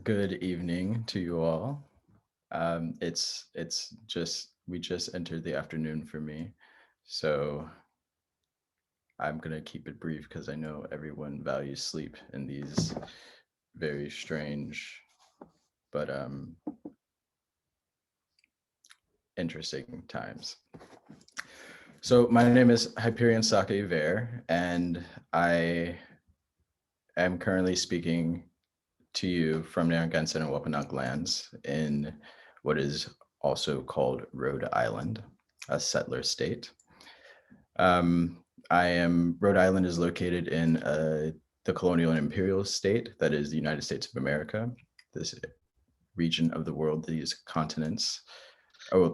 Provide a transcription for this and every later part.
Good evening to you all. We just entered the afternoon for me, so I'm gonna keep it brief because I know everyone values sleep in these very strange but interesting times. So my name is Hyperion Sake Ver, and I am currently speaking to you from Narragansett and Wampanoag lands in what is also called Rhode Island, a settler state. Rhode Island is located in the colonial and imperial state that is the United States of America, this region of the world, these continents.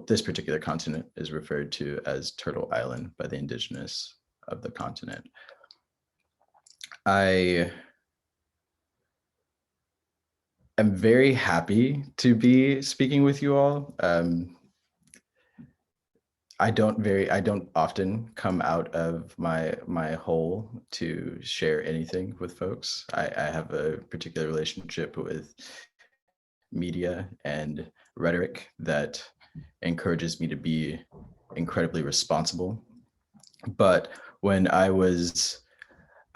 This particular continent is referred to as Turtle Island by the indigenous of the continent. I am very happy to be speaking with you all. I don't often come out of my hole to share anything with folks. I have a particular relationship with media and rhetoric that encourages me to be incredibly responsible. But when I was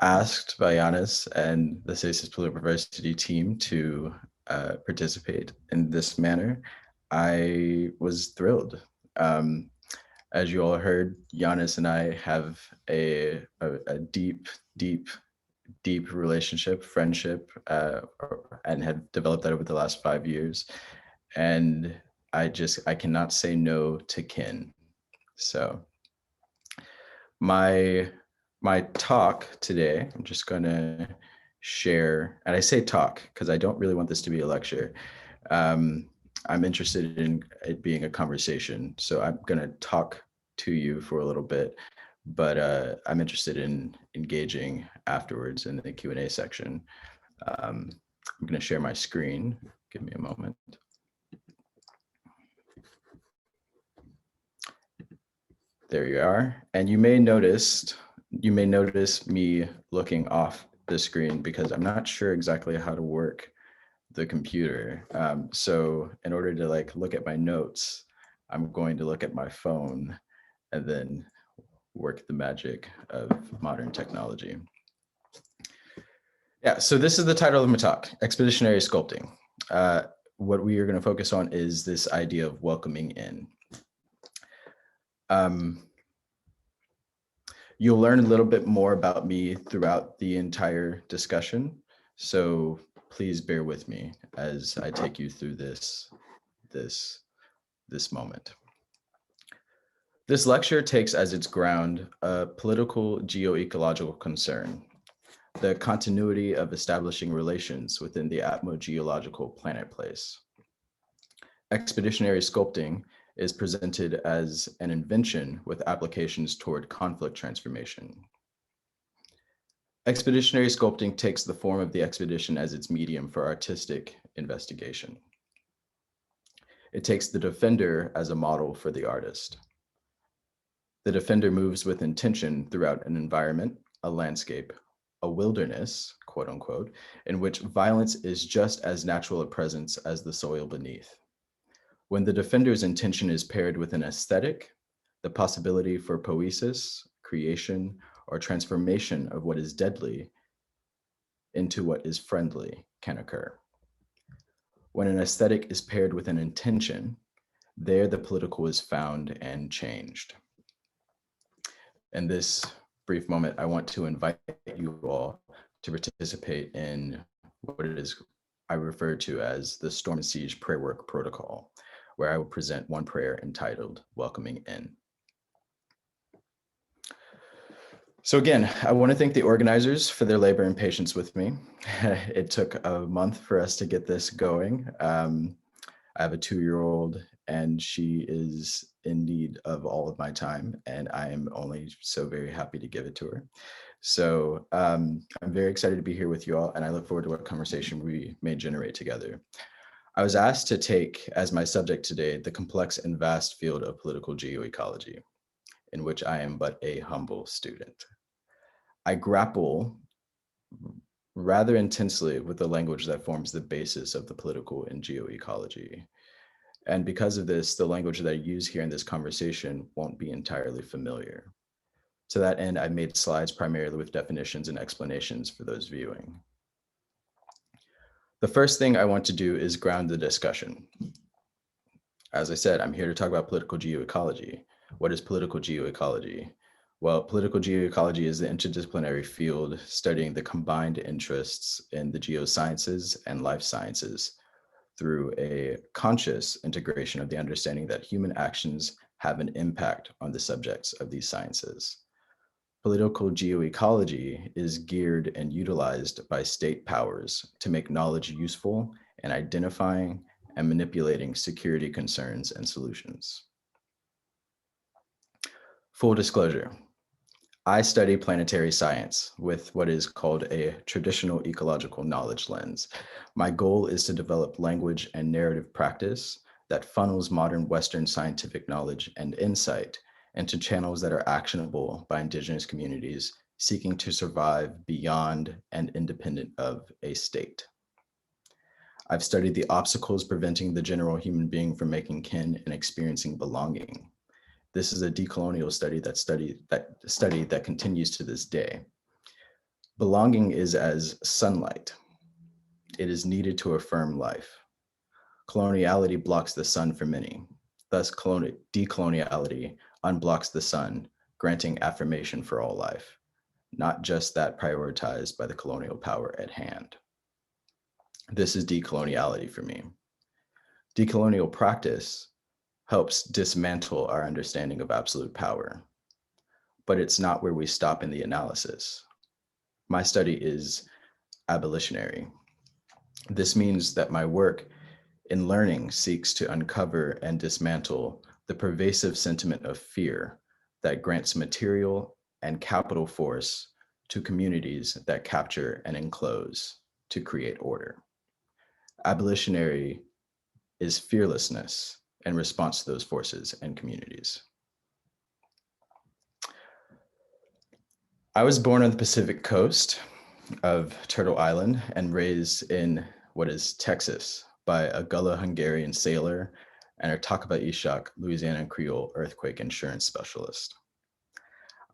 asked by Giannis and the Stasis Political Diversity team to participate in this manner, I was thrilled. As you all heard, Giannis and I have a deep, deep relationship, friendship, and have developed that over the last 5 years. And I cannot say no to kin. So my talk today, I'm just gonna share, and I say talk because I don't really want this to be a lecture. I'm interested in it being a conversation, so I'm gonna talk to you for a little bit, but I'm interested in engaging afterwards in the Q&A section. I'm gonna share my screen. Give me a moment. There you are, and you may notice me looking off the screen because I'm not sure exactly how to work the computer. So in order to look at my notes, I'm going to look at my phone and then work the magic of modern technology. Yeah, so this is the title of my talk, Expeditionary Sculpting. What we are going to focus on is this idea of welcoming in. You'll learn a little bit more about me throughout the entire discussion, so please bear with me as I take you through this moment. This lecture takes as its ground a political geo-ecological concern, the continuity of establishing relations within the atmogeoecological planetplace. Expeditionary sculpting is presented as an invention with applications toward conflict transformation. Expeditionary sculpting takes the form of the expedition as its medium for artistic investigation. It takes the defender as a model for the artist. The defender moves with intention throughout an environment, a landscape, a wilderness, quote unquote, in which violence is just as natural a presence as the soil beneath. When the defender's intention is paired with an aesthetic, the possibility for poesis, creation, or transformation of what is deadly into what is friendly can occur. When an aesthetic is paired with an intention, there the political is found and changed. In this brief moment, I want to invite you all to participate in what it is I refer to as the Storm and Siege Prayer Work Protocol, where I will present one prayer entitled Welcoming In. So again, I want to thank the organizers for their labor and patience with me. It took a month for us to get this going. I have a 2-year-old and she is in need of all of my time, and I am only so very happy to give it to her. So I'm very excited to be here with you all, and I look forward to what conversation we may generate together. I was asked to take as my subject today the complex and vast field of political geoecology, in which I am but a humble student. I grapple rather intensely with the language that forms the basis of the political in geoecology. And because of this, the language that I use here in this conversation won't be entirely familiar. To that end, I made slides primarily with definitions and explanations for those viewing. The first thing I want to do is ground the discussion. As I said, I'm here to talk about political geoecology. What is political geoecology? Well, political geoecology is the interdisciplinary field studying the combined interests in the geosciences and life sciences through a conscious integration of the understanding that human actions have an impact on the subjects of these sciences. Political geoecology is geared and utilized by state powers to make knowledge useful in identifying and manipulating security concerns and solutions. Full disclosure, I study planetary science with what is called a traditional ecological knowledge lens. My goal is to develop language and narrative practice that funnels modern Western scientific knowledge and insight into channels that are actionable by Indigenous communities seeking to survive beyond and independent of a state. I've studied the obstacles preventing the general human being from making kin and experiencing belonging. This is a decolonial study that continues to this day. Belonging is as sunlight. It is needed to affirm life. Coloniality blocks the sun for many. Thus, decoloniality unblocks the sun, granting affirmation for all life, not just that prioritized by the colonial power at hand. This is decoloniality for me. Decolonial practice helps dismantle our understanding of absolute power, but it's not where we stop in the analysis. My study is abolitionary. This means that my work in learning seeks to uncover and dismantle the pervasive sentiment of fear that grants material and capital force to communities that capture and enclose to create order. Abolitionary is fearlessness in response to those forces and communities. I was born on the Pacific coast of Turtle Island and raised in what is Texas by a Gullah Hungarian sailor and a Takaba Louisiana Creole earthquake insurance specialist.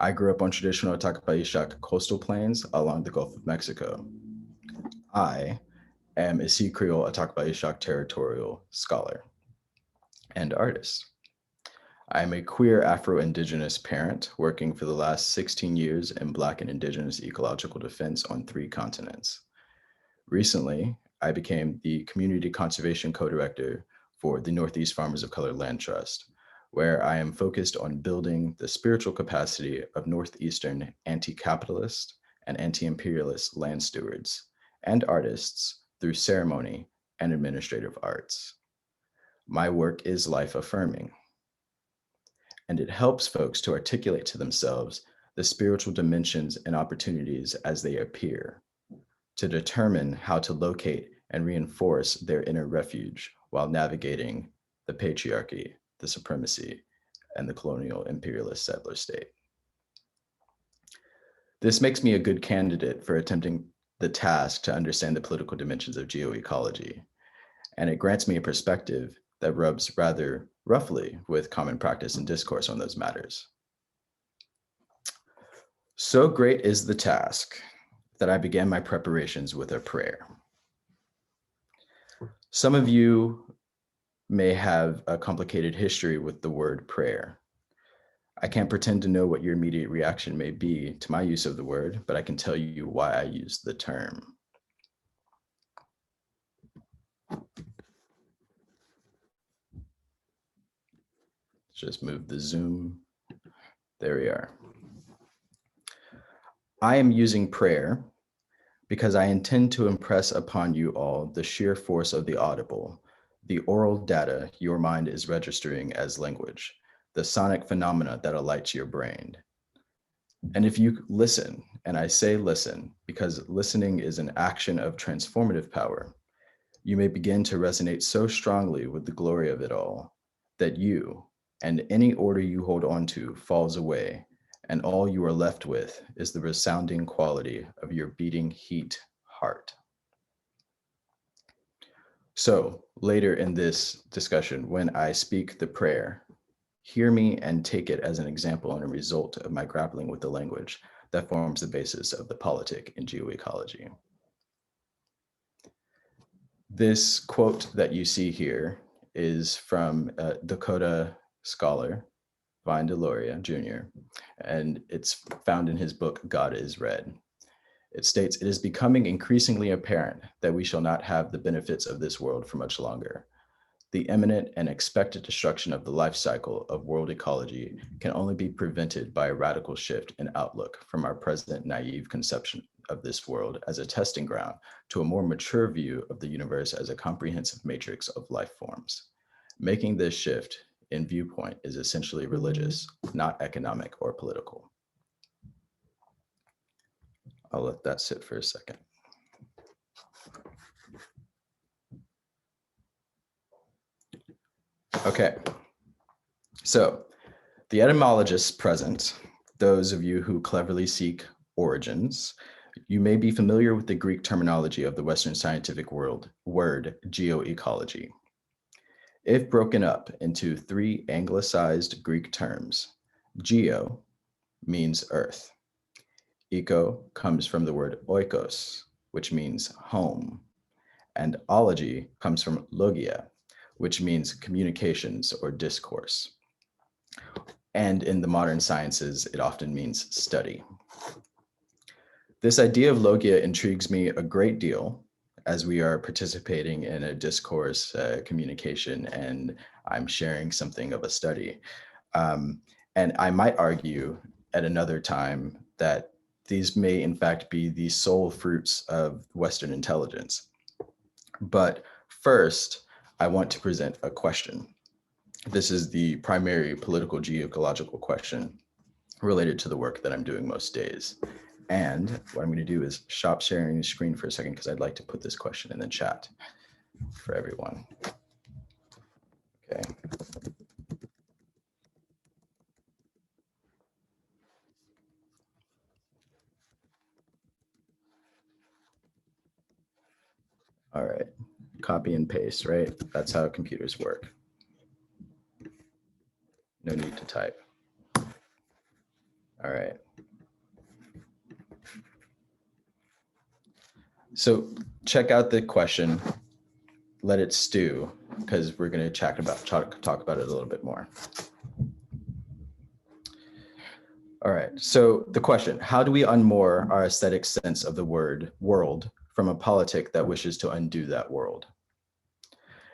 I grew up on traditional Takaba coastal plains along the Gulf of Mexico. I am a Sea Creole Takaba territorial scholar and artist. I am a queer Afro-Indigenous parent working for the last 16 years in Black and Indigenous ecological defense on 3 continents. Recently, I became the Community Conservation Co-Director for the Northeast Farmers of Color Land Trust, where I am focused on building the spiritual capacity of Northeastern anti-capitalist and anti-imperialist land stewards and artists through ceremony and administrative arts. My work is life-affirming, and it helps folks to articulate to themselves the spiritual dimensions and opportunities as they appear, to determine how to locate and reinforce their inner refuge while navigating the patriarchy, the supremacy, and the colonial imperialist settler state. This makes me a good candidate for attempting the task to understand the political dimensions of geoecology, and it grants me a perspective that rubs rather roughly with common practice and discourse on those matters. So great is the task that I began my preparations with a prayer. Some of you may have a complicated history with the word prayer. I can't pretend to know what your immediate reaction may be to my use of the word, but I can tell you why I use the term. Just move the zoom. There we are. I am using prayer because I intend to impress upon you all the sheer force of the audible, the oral data your mind is registering as language, the sonic phenomena that alights your brain. And if you listen, and I say listen, because listening is an action of transformative power, you may begin to resonate so strongly with the glory of it all that you and any order you hold on to falls away, and all you are left with is the resounding quality of your beating heat, heart. So later in this discussion, when I speak the prayer, hear me and take it as an example and a result of my grappling with the language that forms the basis of the politic in geoecology. This quote that you see here is from Dakota scholar, Vine Deloria Jr., and it's found in his book, God is Red. It states, "It is becoming increasingly apparent that we shall not have the benefits of this world for much longer. The imminent and expected destruction of the life cycle of world ecology can only be prevented by a radical shift in outlook from our present naive conception of this world as a testing ground to a more mature view of the universe as a comprehensive matrix of life forms. Making this shift in viewpoint is essentially religious, not economic or political." I'll let that sit for a second. Okay, so the etymologists present, those of you who cleverly seek origins, you may be familiar with the Greek terminology of the Western scientific world, word geo-ecology. If broken up into three anglicized Greek terms, geo means earth. Eco comes from the word oikos, which means home, and ology comes from logia, which means communications or discourse. And in the modern sciences, it often means study. This idea of logia intrigues me a great deal as we are participating in a discourse, communication, and I'm sharing something of a study. And I might argue at another time that these may in fact be the sole fruits of Western intelligence. But first, I want to present a question. This is the primary political geo-ecological question related to the work that I'm doing most days. And what I'm going to do is stop sharing the screen for a second because I'd like to put this question in the chat for everyone. Okay. All right, copy and paste, right? That's how computers work. No need to type. All right. So check out the question, let it stew, because we're going to talk about it a little bit more. All right, so the question, how do we unmoor our aesthetic sense of the word world from a politic that wishes to undo that world?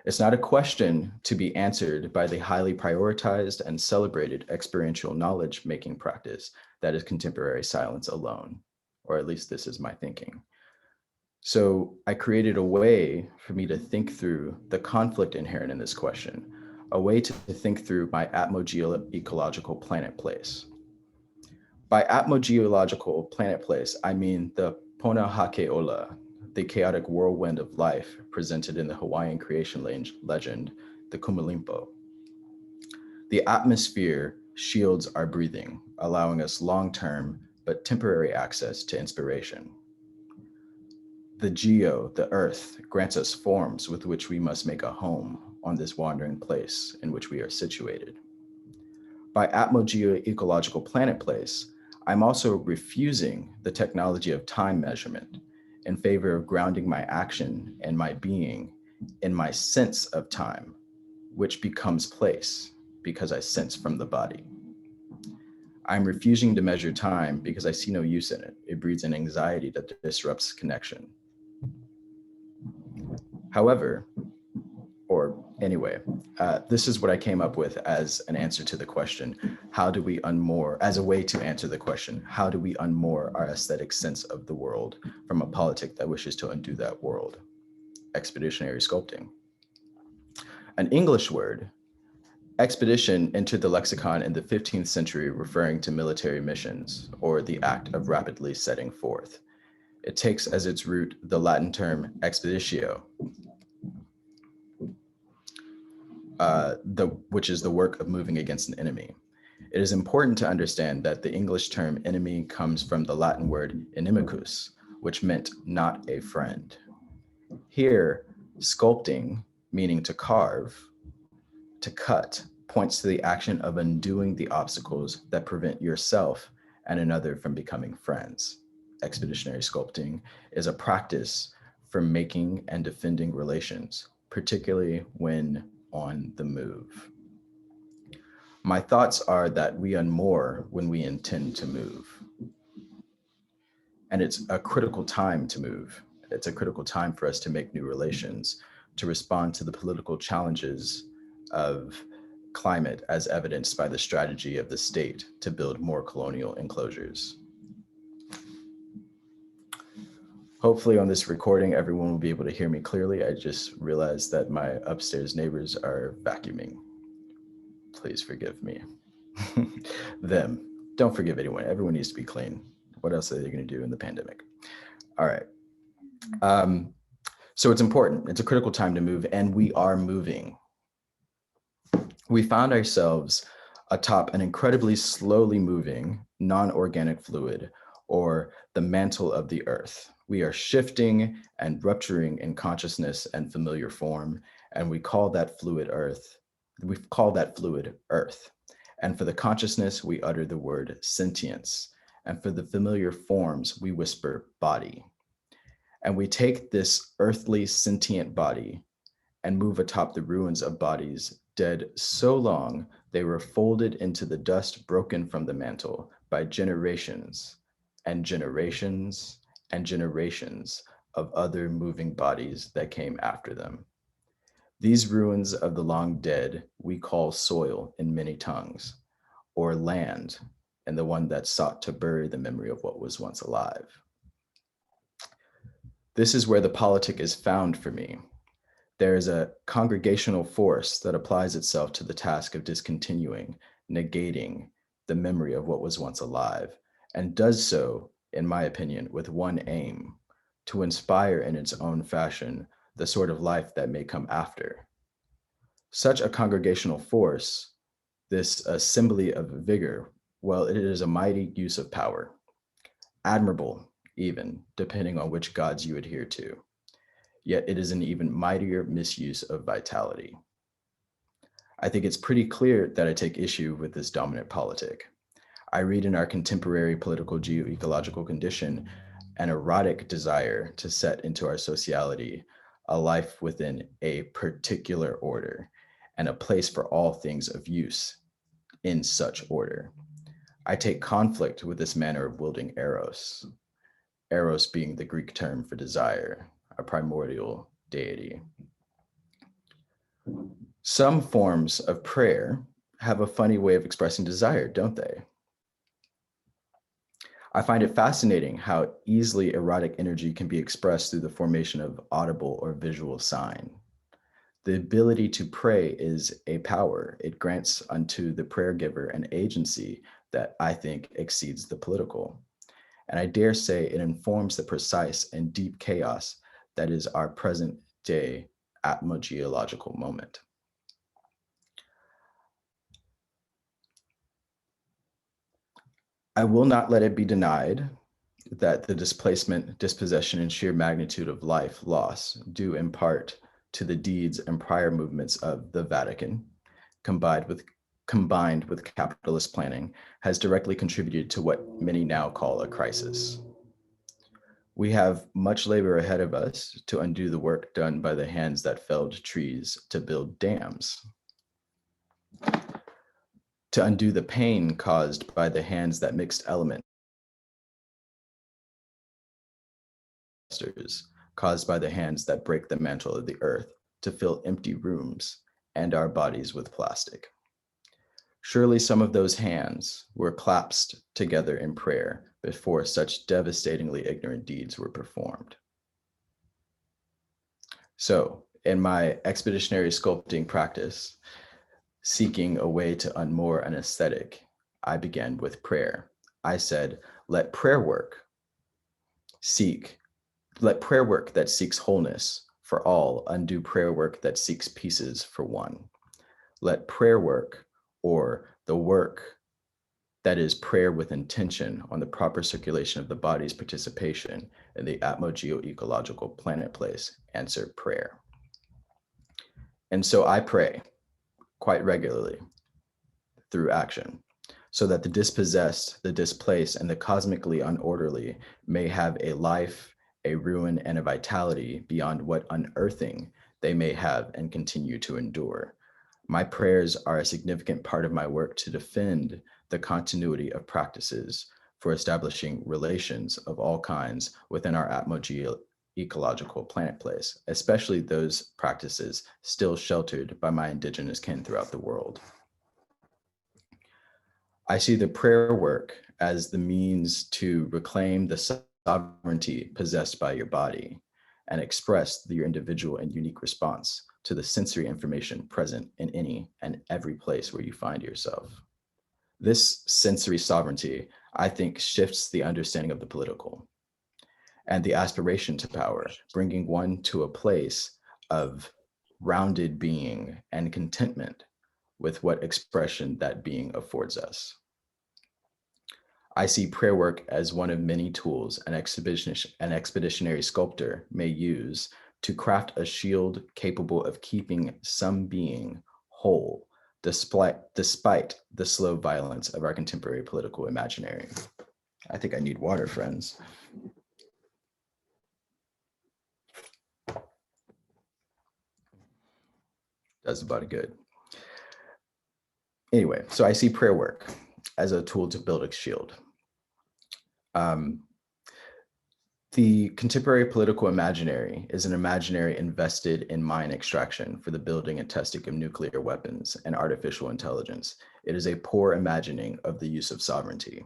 It's not a question to be answered by the highly prioritized and celebrated experiential knowledge-making practice that is contemporary silence alone, or at least this is my thinking. So I created a way for me to think through the conflict inherent in this question, a way to think through my atmogeoecological planet place. By atmogeological planet place, I mean the Pona Hakeola, the chaotic whirlwind of life presented in the Hawaiian creation legend, the Kumalimpo. The atmosphere shields our breathing, allowing us long-term but temporary access to inspiration. The geo, the earth, grants us forms with which we must make a home on this wandering place in which we are situated. By atmogeoecological planet place, I'm also refusing the technology of time measurement in favor of grounding my action and my being in my sense of time, which becomes place because I sense from the body. I'm refusing to measure time because I see no use in it. It breeds an anxiety that disrupts connection. However, this is what I came up with as an answer to the question, how do we unmoor, as a way to answer the question, how do we unmoor our aesthetic sense of the world from a politic that wishes to undo that world? Expeditionary sculpting. An English word, expedition entered the lexicon in the 15th century referring to military missions or the act of rapidly setting forth. It takes as its root the Latin term expeditio, which is the work of moving against an enemy. It is important to understand that the English term enemy comes from the Latin word inimicus, which meant not a friend. Here, sculpting, meaning to carve, to cut, points to the action of undoing the obstacles that prevent yourself and another from becoming friends. Expeditionary sculpting is a practice for making and defending relations, particularly when on the move. My thoughts are that we unmoor when we intend to move. And it's a critical time to move. It's a critical time for us to make new relations, to respond to the political challenges of climate as evidenced by the strategy of the state to build more colonial enclosures. Hopefully on this recording, everyone will be able to hear me clearly. I just realized that my upstairs neighbors are vacuuming. Please forgive me. Them. Don't forgive anyone. Everyone needs to be clean. What else are they going to do in the pandemic? All right. So it's important. It's a critical time to move, and we are moving. We found ourselves atop an incredibly slowly moving non-organic fluid, or the mantle of the earth. We are shifting and rupturing in consciousness and familiar form, and we call that fluid earth. We call that fluid earth. And for the consciousness, we utter the word sentience. And for the familiar forms, we whisper body. And we take this earthly sentient body and move atop the ruins of bodies dead so long they were folded into the dust broken from the mantle by generations and generations and generations of other moving bodies that came after them. These ruins of the long dead we call soil in many tongues, or land, and the one that sought to bury the memory of what was once alive. This is where the politic is found for me. There is a congregational force that applies itself to the task of discontinuing, negating the memory of what was once alive, and does so, in my opinion, with one aim: to inspire in its own fashion the sort of life that may come after. Such a congregational force, this assembly of vigor, well, it is a mighty use of power, admirable even, depending on which gods you adhere to. Yet it is an even mightier misuse of vitality. I think it's pretty clear that I take issue with this dominant politic. I read in our contemporary political geo-ecological condition an erotic desire to set into our sociality a life within a particular order and a place for all things of use in such order. I take conflict with this manner of wielding eros, eros being the Greek term for desire, a primordial deity. Some forms of prayer have a funny way of expressing desire, don't they? I find it fascinating how easily erotic energy can be expressed through the formation of audible or visual sign. The ability to pray is a power. It grants unto the prayer giver an agency that I think exceeds the political. And I dare say it informs the precise and deep chaos that is our present day atmogeological moment. I will not let it be denied that the displacement, dispossession, and sheer magnitude of life loss, due in part to the deeds and prior movements of the Vatican, combined with capitalist planning, has directly contributed to what many now call a crisis. We have much labor ahead of us to undo the work done by the hands that felled trees to build dams, to undo the pain caused by the hands that mixed elements caused by the hands that break the mantle of the earth to fill empty rooms and our bodies with plastic. Surely some of those hands were clasped together in prayer before such devastatingly ignorant deeds were performed. So, in my expeditionary sculpting practice, seeking a way to unmoor an aesthetic, I began with prayer. I said, let prayer work that seeks wholeness for all undo prayer work that seeks pieces for one. Let prayer work, or the work That is prayer with intention on the proper circulation of the body's participation in the atmogeoecological planetplace. Answer: prayer. And so I pray quite regularly through action, so that the dispossessed, the displaced, and the cosmically unorderly may have a life, a ruin, and a vitality beyond what unearthing they may have and continue to endure. My prayers are a significant part of my work to defend the continuity of practices for establishing relations of all kinds within our atmogeoecological planetplace, especially those practices still sheltered by my indigenous kin throughout the world. I see the prayer work as the means to reclaim the sovereignty possessed by your body and express your individual and unique response to the sensory information present in any and every place where you find yourself. This sensory sovereignty, I think, shifts the understanding of the political and the aspiration to power, bringing one to a place of rounded being and contentment with what expression that being affords us. I see prayer work as one of many tools an expeditionary sculptor may use to craft a shield capable of keeping some being whole, despite the slow violence of our contemporary political imaginary. I think I need water, friends. Does the body good. Anyway, so I see prayer work as a tool to build a shield. The contemporary political imaginary is an imaginary invested in mine extraction for the building and testing of nuclear weapons and artificial intelligence. It is a poor imagining of the use of sovereignty.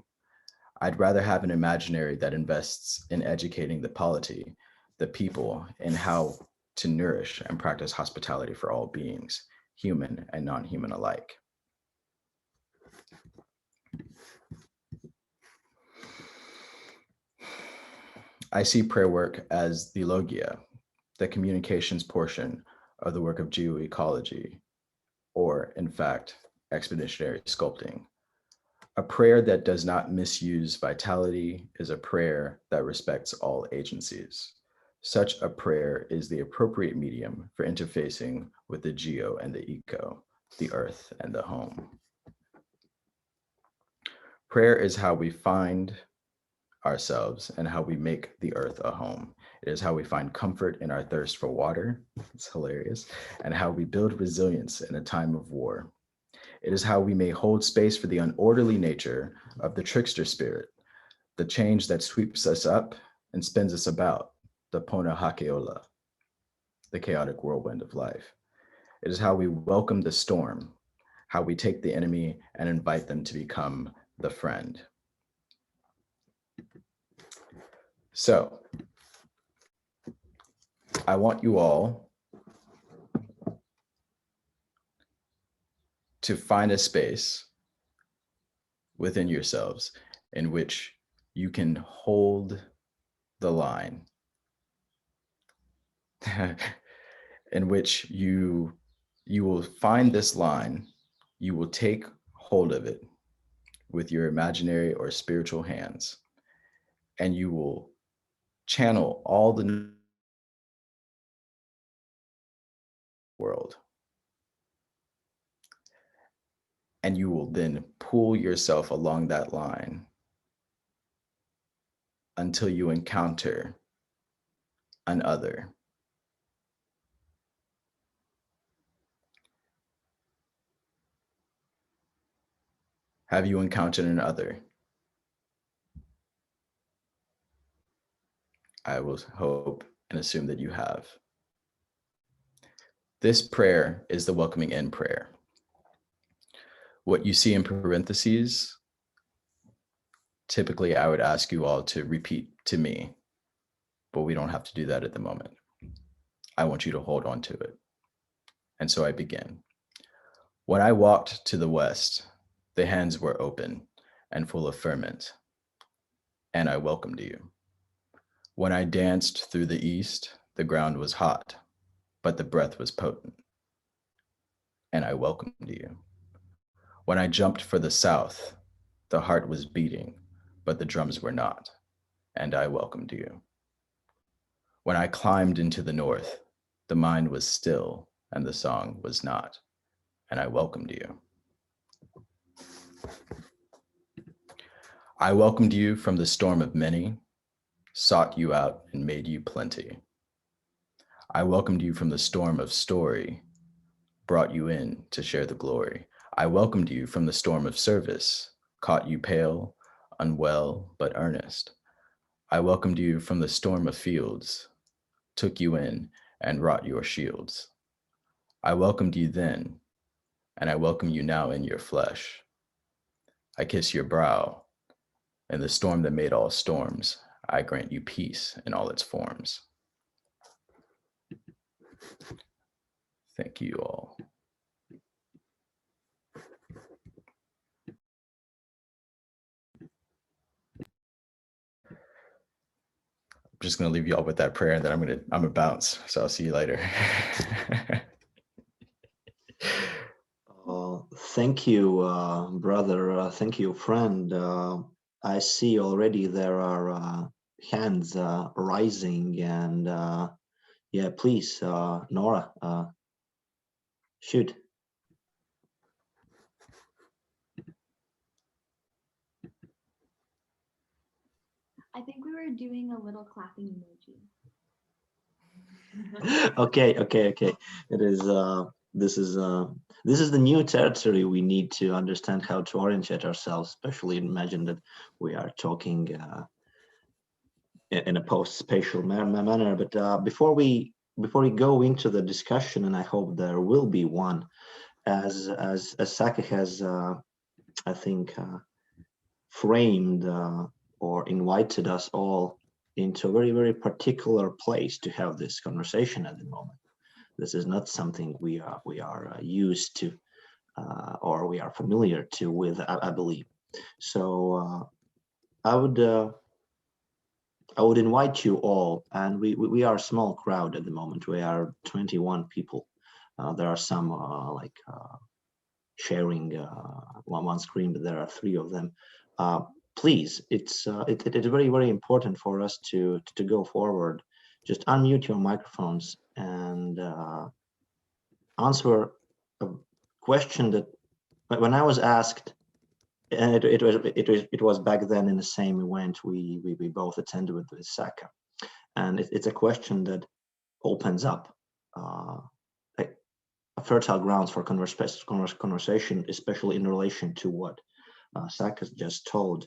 I'd rather have an imaginary that invests in educating the polity, the people, in how to nourish and practice hospitality for all beings, human and non-human alike. I see prayer work as the logia, the communications portion of the work of Geo Ecology, or in fact, expeditionary sculpting. A prayer that does not misuse vitality is a prayer that respects all agencies. Such a prayer is the appropriate medium for interfacing with the geo and the eco, the earth and the home. Prayer is how we find ourselves and how we make the earth a home. It is how we find comfort in our thirst for water. It's hilarious. And how we build resilience in a time of war. It is how we may hold space for the unorderly nature of the trickster spirit, the change that sweeps us up and spins us about, the pona hakeola, the chaotic whirlwind of life. It is how we welcome the storm, how we take the enemy and invite them to become the friend. So, I want you all to find a space within yourselves in which you can hold the line, in which you will find this line, you will take hold of it with your imaginary or spiritual hands, and you will channel all the world. And you will then pull yourself along that line until you encounter an other. Have you encountered an other? I will hope and assume that you have. This prayer is the welcoming in prayer. What you see in parentheses, typically I would ask you all to repeat to me, but we don't have to do that at the moment. I want you to hold on to it. And so I begin. When I walked to the west, the hands were open and full of ferment, and I welcomed you. When I danced through the east, the ground was hot, but the breath was potent, and I welcomed you. When I jumped for the south, The heart was beating, but the drums were not, and I welcomed you. When I climbed into the north, the mind was still and the song was not, and I welcomed you. I welcomed you from the storm of many, sought you out and made you plenty. I welcomed you from the storm of story, brought you in to share the glory. I welcomed you from the storm of service, caught you pale, unwell, but earnest. I welcomed you from the storm of fields, took you in and wrought your shields. I welcomed you then, and I welcome you now in your flesh. I kiss your brow, and the storm that made all storms, I grant you peace in all its forms. Thank you all. I'm just gonna leave you all with that prayer, and then I'm gonna bounce. So I'll see you later. Thank you, brother. Thank you, friend. I see already there are hands rising, and yeah, please, Nora, shoot. I think we were doing a little clapping emoji. Okay. It is. This is the new territory. We need to understand how to orientate ourselves. Especially imagine that we are talking in a post-spatial manner. But before we go into the discussion, and I hope there will be one, as Saki has, I think, framed or invited us all into a very, very particular place to have this conversation at the moment. This is not something we are used to or we are familiar to with, I believe. So I would invite you all, and we are a small crowd at the moment. We are 21 people. There are some sharing one screen, but there are 3 of them. Please, it's very, very important for us to go forward. Just unmute your microphones and answer a question that when I was asked, and it was back then in the same event we both attended with Saka, and it's a question that opens up a fertile grounds for conversation, especially in relation to what Saka just told.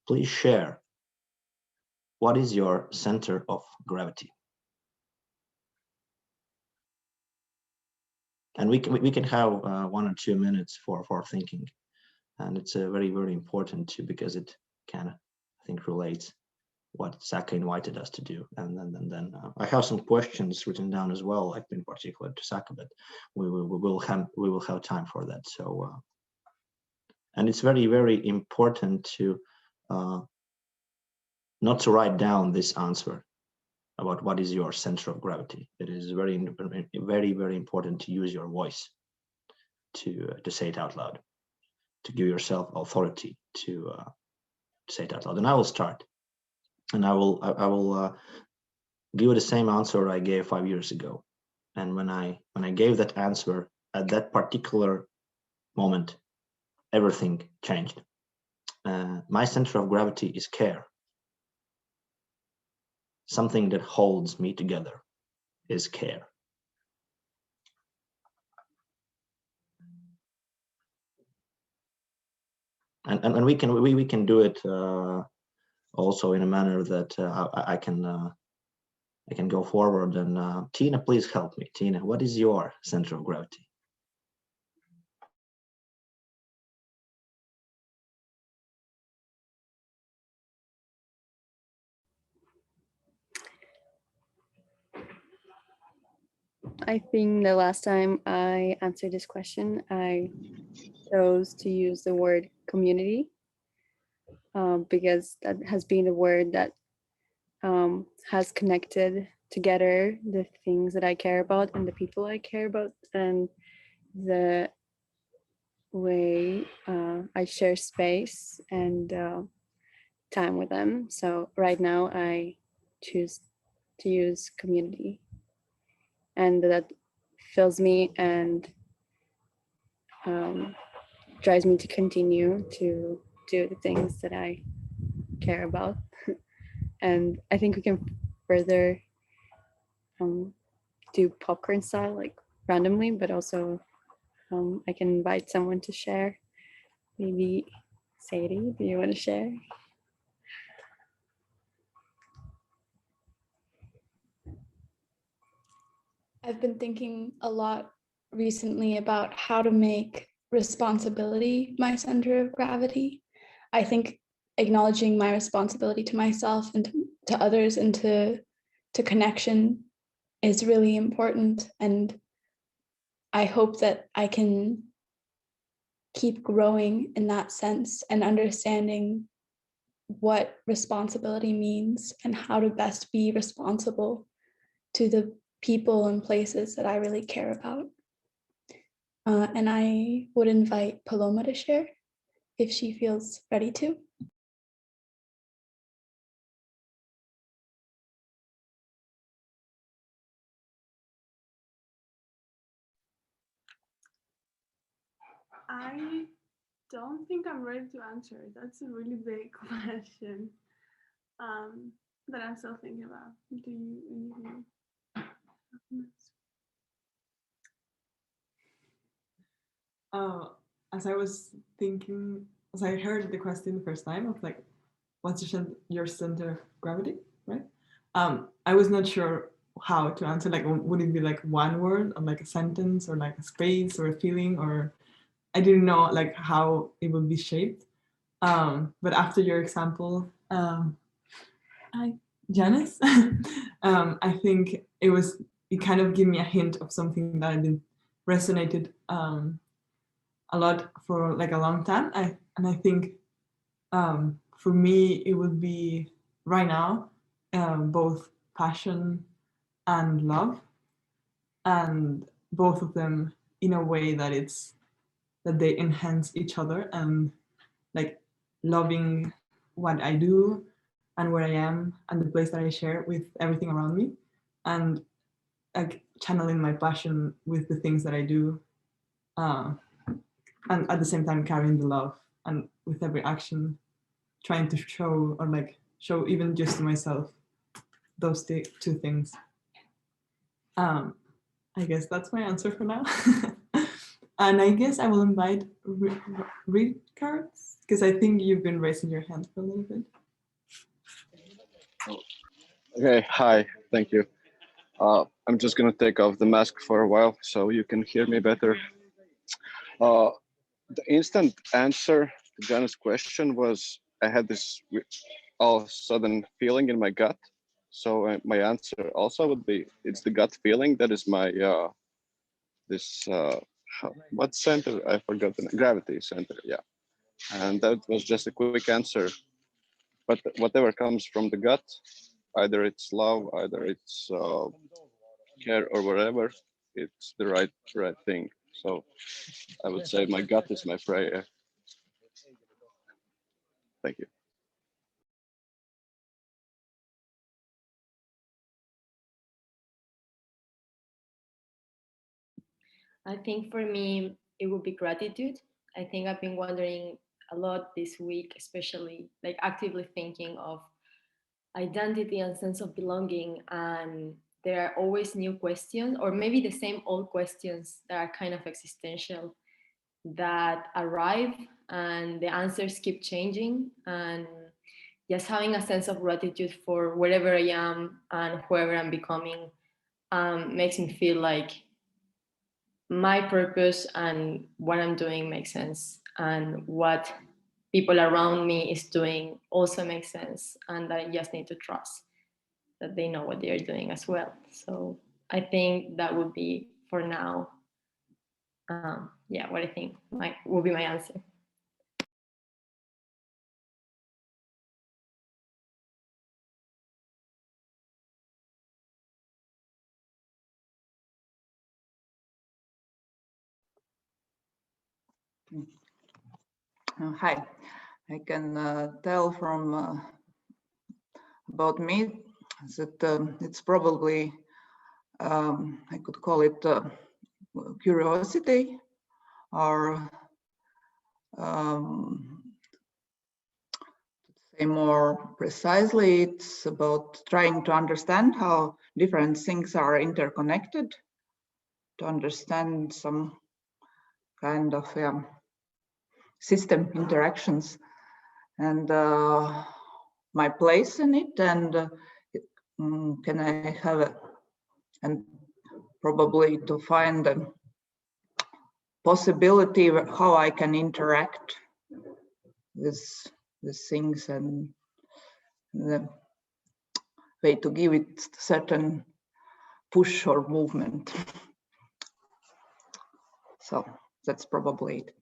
Please share. What is your center of gravity? And we can have 1 or 2 minutes for thinking, and it's very, very important too, because it kind of, I think, relates what Saka invited us to do. And then I have some questions written down as well, like in particular to Saka, but we will have time for that. So and it's very, very important to not to write down this answer about what is your center of gravity. It is very, very, very important to use your voice to say it out loud, to give yourself authority to say it out loud. And I will start, and I will give the same answer I gave 5 years ago. And when I gave that answer at that particular moment, everything changed. My center of gravity is care. Something that holds me together is care. And we can do it also in a manner that I can go forward. And Tina, please help me. Tina, what is your center of gravity? I think the last time I answered this question, I chose to use the word community because that has been the word that has connected together the things that I care about and the people I care about, and way I share space and time with them. So right now I choose to use community, and that fills me and drives me to continue to do the things that I care about. And I think we can further do popcorn style, like randomly, but also I can invite someone to share. Maybe Sadie, do you want to share? I've been thinking a lot recently about how to make responsibility my center of gravity. I think acknowledging my responsibility to myself and to others and to connection is really important. And I hope that I can keep growing in that sense and understanding what responsibility means and how to best be responsible to the people and places that I really care about. And I would invite Paloma to share if she feels ready to. I don't think I'm ready to answer. That's a really big question that I'm still thinking about. Do you anything? As I was thinking, as I heard the question the first time of like, what's your center of gravity, right? I was not sure how to answer. Like, would it be like one word or like a sentence or like a space or a feeling, or I didn't know like how it would be shaped. But after your example, Janice, I think it kind of gave me a hint of something that I've been resonated a lot for like a long time. I think for me it would be right now both passion and love, and both of them in a way that they enhance each other, and like loving what I do and where I am and the place that I share with everything around me, and like channeling my passion with the things that I do, and at the same time carrying the love, and with every action trying to show even just to myself those two things. I guess that's my answer for now. And I guess I will invite read cards, because I think you've been raising your hand for a little bit. Okay, hi, thank you. I'm just gonna take off the mask for a while so you can hear me better. The instant answer to Jana's question was I had this all of a sudden feeling in my gut. So my answer also would be it's the gut feeling that is my what center? I forgot the gravity center. Yeah, and that was just a quick answer. But whatever comes from the gut, either it's love, either it's care or whatever, it's the right thing. So I would say my gut is my prayer. Thank you. I think for me, it would be gratitude. I think I've been wondering a lot this week, especially like actively thinking of identity and sense of belonging. And there are always new questions, or maybe the same old questions that are kind of existential that arrive, and the answers keep changing. And just having a sense of gratitude for wherever I am and whoever I'm becoming makes me feel like my purpose and what I'm doing makes sense, and what people around me is doing also makes sense, and I just need to trust that they know what they're doing as well. So I think that would be for now, yeah, what I think will be my answer. Hi, I can tell from about me that it's probably, I could call it curiosity, or say more precisely, it's about trying to understand how different things are interconnected, to understand some kind of system interactions, and my place in it, and can I have a, and probably to find a possibility how I can interact with things, and the way to give it certain push or movement. So that's probably it.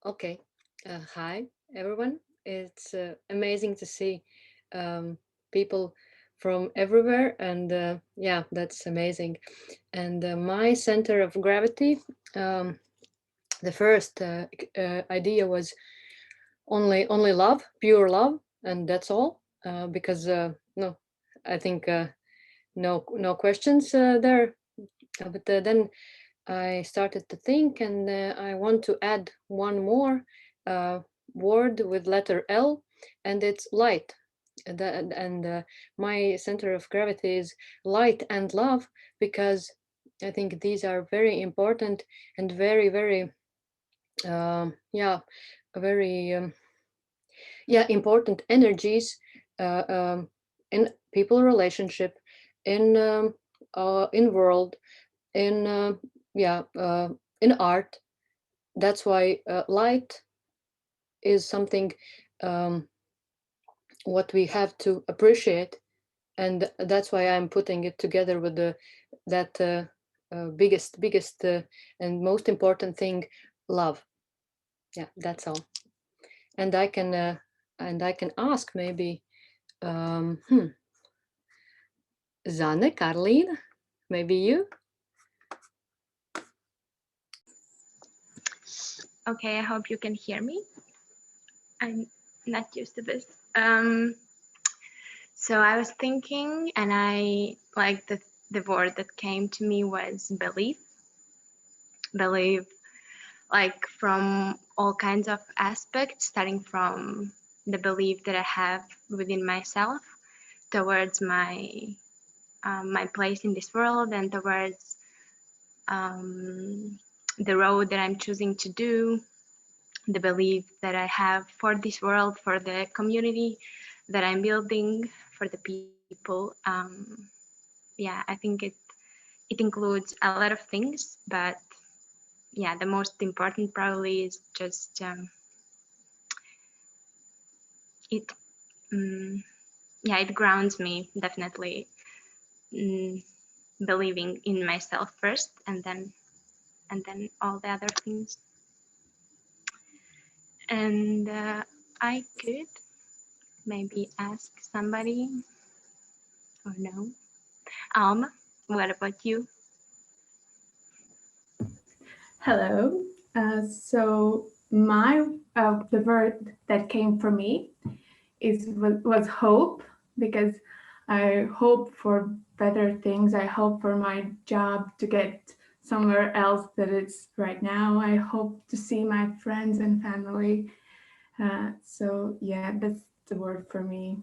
Okay, hi everyone. It's amazing to see people from everywhere, and yeah, that's amazing. And my center of gravity, the first idea was only love, pure love, and that's all. Because no, I think no questions there. But then I started to think, and I want to add one more word with letter L, and it's light. And my center of gravity is light and love, because I think these are very important and very, very, yeah, very, yeah, important energies in people relationship, in world, in yeah, in art. That's why light is something what we have to appreciate, and that's why I'm putting it together with that biggest and most important thing, love. Yeah, that's all. And I can ask maybe Zane, Karlene, maybe you. Okay, I hope you can hear me. I'm not used to this. So I was thinking, and I like the word that came to me was belief. Belief, like from all kinds of aspects, starting from the belief that I have within myself towards my my place in this world, and towards the road that I'm choosing to do, the belief that I have for this world, for the community that I'm building, for the people. Yeah, I think it includes a lot of things, but yeah, the most important probably is just it. Yeah, it grounds me definitely, believing in myself first, and then all the other things. And I could maybe ask somebody, or no. What about you? Hello. So my the word that came for me was hope, because I hope for better things. I hope for my job to get somewhere else that it's right now. I hope to see my friends and family. So yeah, that's the word for me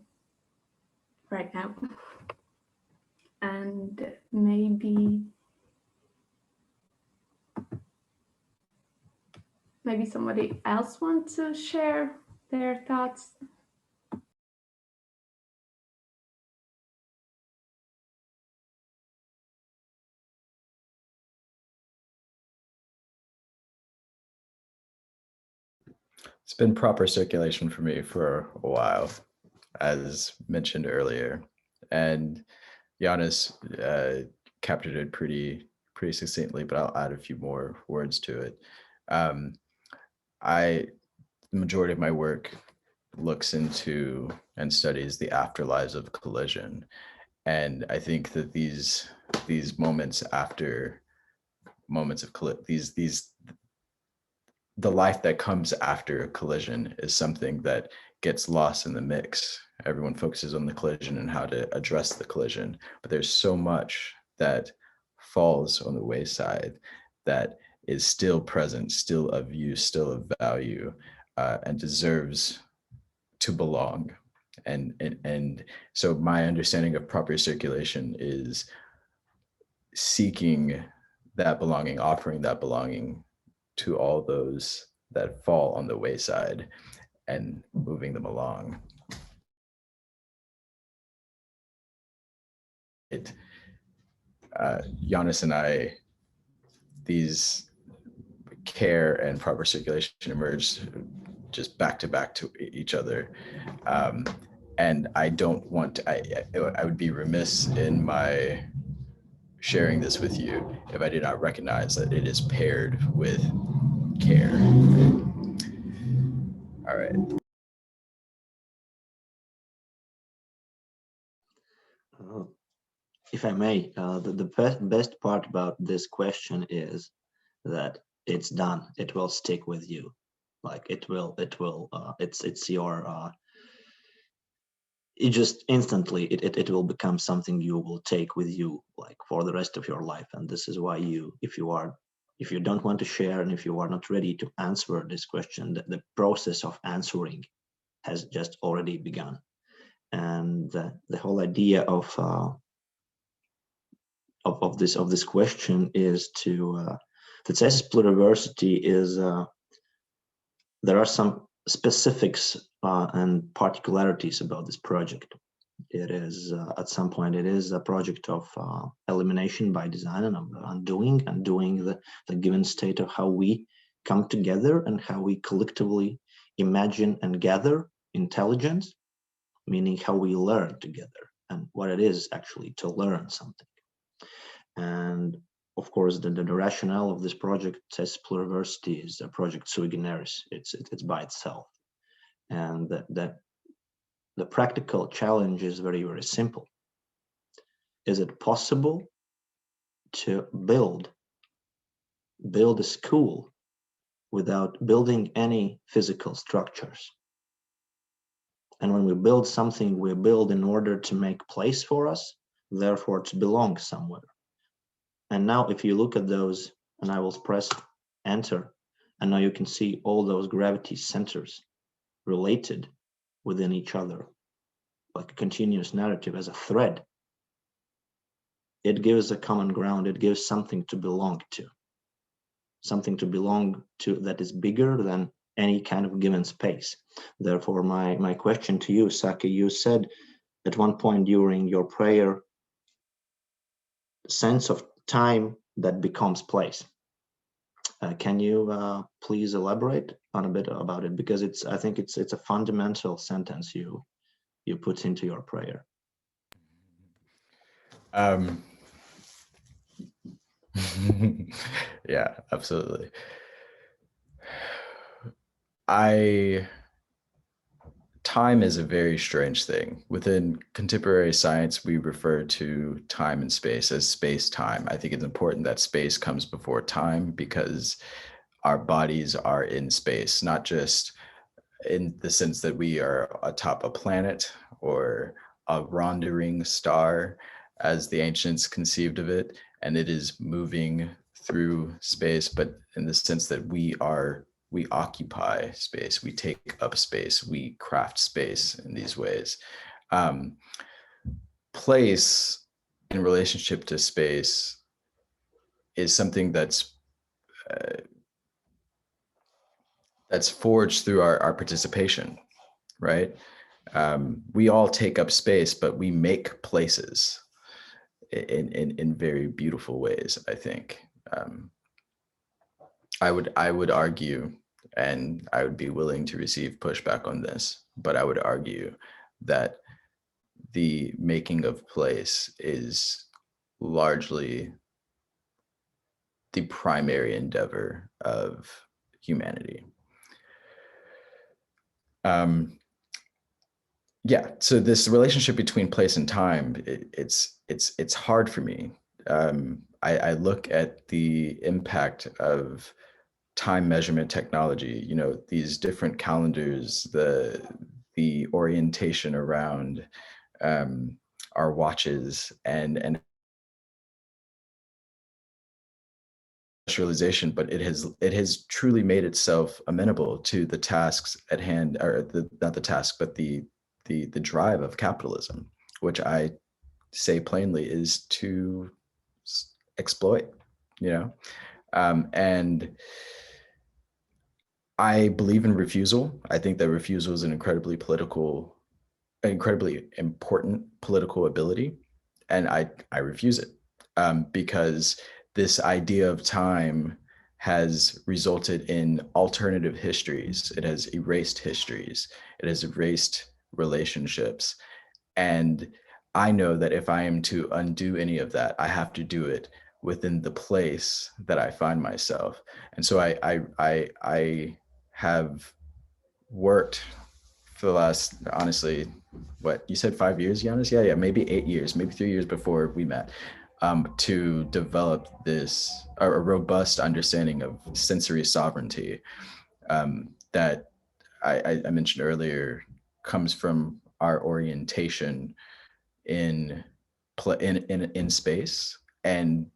right now. And maybe somebody else wants to share their thoughts. It's been proper circulation for me for a while, as mentioned earlier. And Giannis captured it pretty succinctly, but I'll add a few more words to it. The majority of my work looks into and studies the afterlives of collision. And I think that these moments after moments of the life that comes after a collision is something that gets lost in the mix. Everyone focuses on the collision and how to address the collision, but there's so much that falls on the wayside that is still present, still of use, still of value, and deserves to belong. And so my understanding of proper circulation is seeking that belonging, offering that belonging to all those that fall on the wayside and moving them along. Giannis and I, these care and proper circulation emerged just back to back to each other. And I don't want to, I would be remiss in my sharing this with you if I did not recognize that it is paired with care. All right. If I may, the best part about this question is that it's done. It will stick with you. Like it's your, it just instantly, it will become something you will take with you like for the rest of your life. And this is why if you don't want to share, and if you are not ready to answer this question, the process of answering has just already begun. And the whole idea of this question is to that says pluriversity is there are some specifics and particularities about this project. It is at some point it is a project of elimination by design and undoing the given state of how we come together and how we collectively imagine and gather intelligence, meaning how we learn together and what it is actually to learn something. And of course, the rationale of this project says pluriversity is a project sui generis. It's by itself, and the practical challenge is very, very simple. Is it possible to build a school without building any physical structures? And when we build something, we build in order to make place for us, therefore to belong somewhere. And now if you look at those, and I will press enter, and now you can see all those gravity centers related within each other, like a continuous narrative as a thread. It gives a common ground, it gives something to belong to that is bigger than any kind of given space. Therefore, my question to you, Saki, you said at one point during your prayer, sense of time that becomes place. Can you please elaborate on a bit about it? Because I think it's a fundamental sentence you put into your prayer. Yeah, absolutely. Time is a very strange thing. Within contemporary science, we refer to time and space as space-time. I think it's important that space comes before time because our bodies are in space, not just in the sense that we are atop a planet or a wandering star, as the ancients conceived of it, and it is moving through space, but in the sense that we occupy space, we take up space, we craft space in these ways. Place in relationship to space is something that's forged through our participation, right? We all take up space, but we make places in very beautiful ways, I think. I would argue, and I would be willing to receive pushback on this, but I would argue that the making of place is largely the primary endeavor of humanity. Yeah, so this relationship between place and time, it's hard for me. I look at the impact of time measurement technology, these different calendars, the orientation around our watches and industrialization, but it has truly made itself amenable to the tasks at hand, or not the task, but the drive of capitalism, which I say plainly is to exploit, and I believe in refusal. I think that refusal is an incredibly important political ability, and I refuse it because this idea of time has resulted in alternative histories. It has erased histories. It has erased relationships. And I know that if I am to undo any of that, I have to do it within the place that I find myself. And so I have worked for the last, honestly, what you said, 5 years, Giannis? Yeah, maybe 8 years, maybe 3 years before we met, to develop this a robust understanding of sensory sovereignty that I mentioned earlier comes from our orientation in space and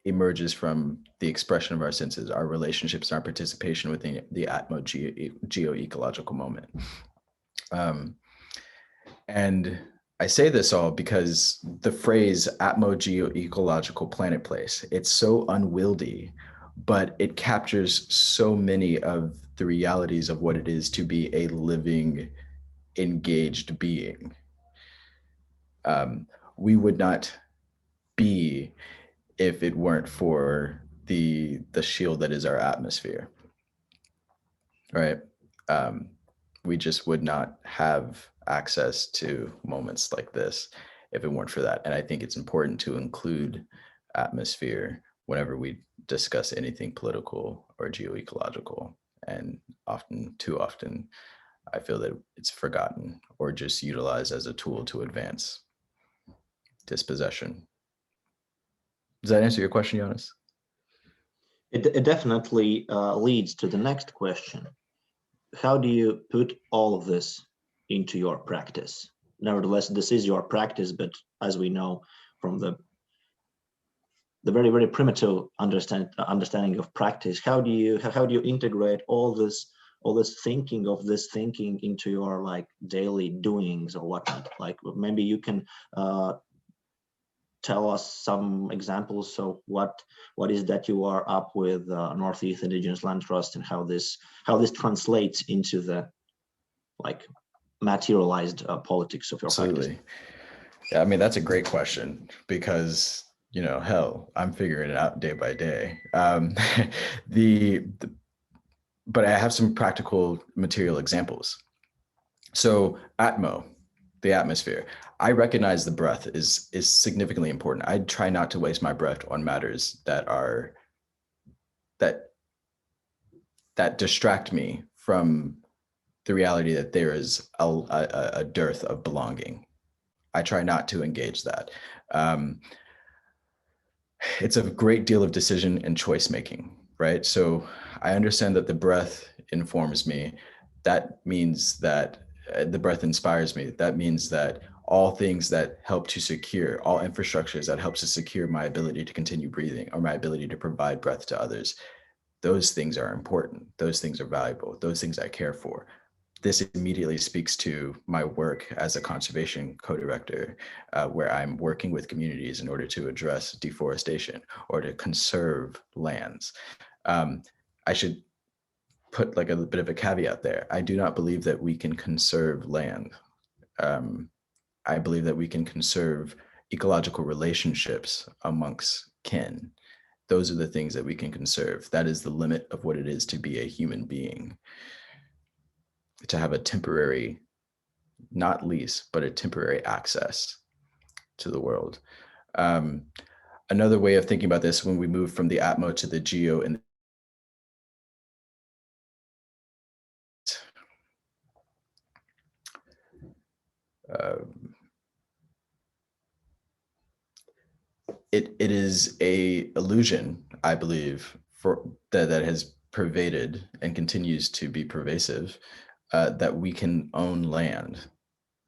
emerges from the expression of our senses, our relationships, and our participation within the geo-ecological moment. And I say this all because the phrase atmogeoecological planet place, it's so unwieldy, but it captures so many of the realities of what it is to be a living, engaged being. We would not be if it weren't for the shield that is our atmosphere, right? We just would not have access to moments like this if it weren't for that. And I think it's important to include atmosphere whenever we discuss anything political or geo-ecological. And too often, I feel that it's forgotten or just utilized as a tool to advance dispossession. Does that answer your question, Jonas? It definitely leads to the next question. How do you put all of this into your practice? Nevertheless, this is your practice, but as we know from the very, very primitive understanding of practice, how do you integrate all this thinking into your like daily doings or whatnot? Like maybe you can tell us some examples. So what is that you are up with Northeast Indigenous Land Trust, and how this translates into the like materialized politics of your Absolutely. practice? Yeah, I mean, that's a great question because, hell, I'm figuring it out day by day. But I have some practical material examples. So the atmosphere. I recognize the breath is significantly important. I try not to waste my breath on matters that distract me from the reality that there is a dearth of belonging. I try not to engage that. It's a great deal of decision and choice making, right? So I understand that the breath informs me. That means that the breath inspires me. That means that all things that help to secure, all infrastructures that helps to secure my ability to continue breathing or my ability to provide breath to others, those things are important. Those things are valuable. Those things I care for. This immediately speaks to my work as a conservation co-director, where I'm working with communities in order to address deforestation or to conserve lands. I should put like a bit of a caveat there. I do not believe that we can conserve land. I believe that we can conserve ecological relationships amongst kin. Those are the things that we can conserve. That is the limit of what it is to be a human being. To have a temporary, not lease, but a temporary access to the world. Another way of thinking about this, when we move from the atmo to the geo and it is a illusion, I believe, for that has pervaded and continues to be pervasive, that we can own land.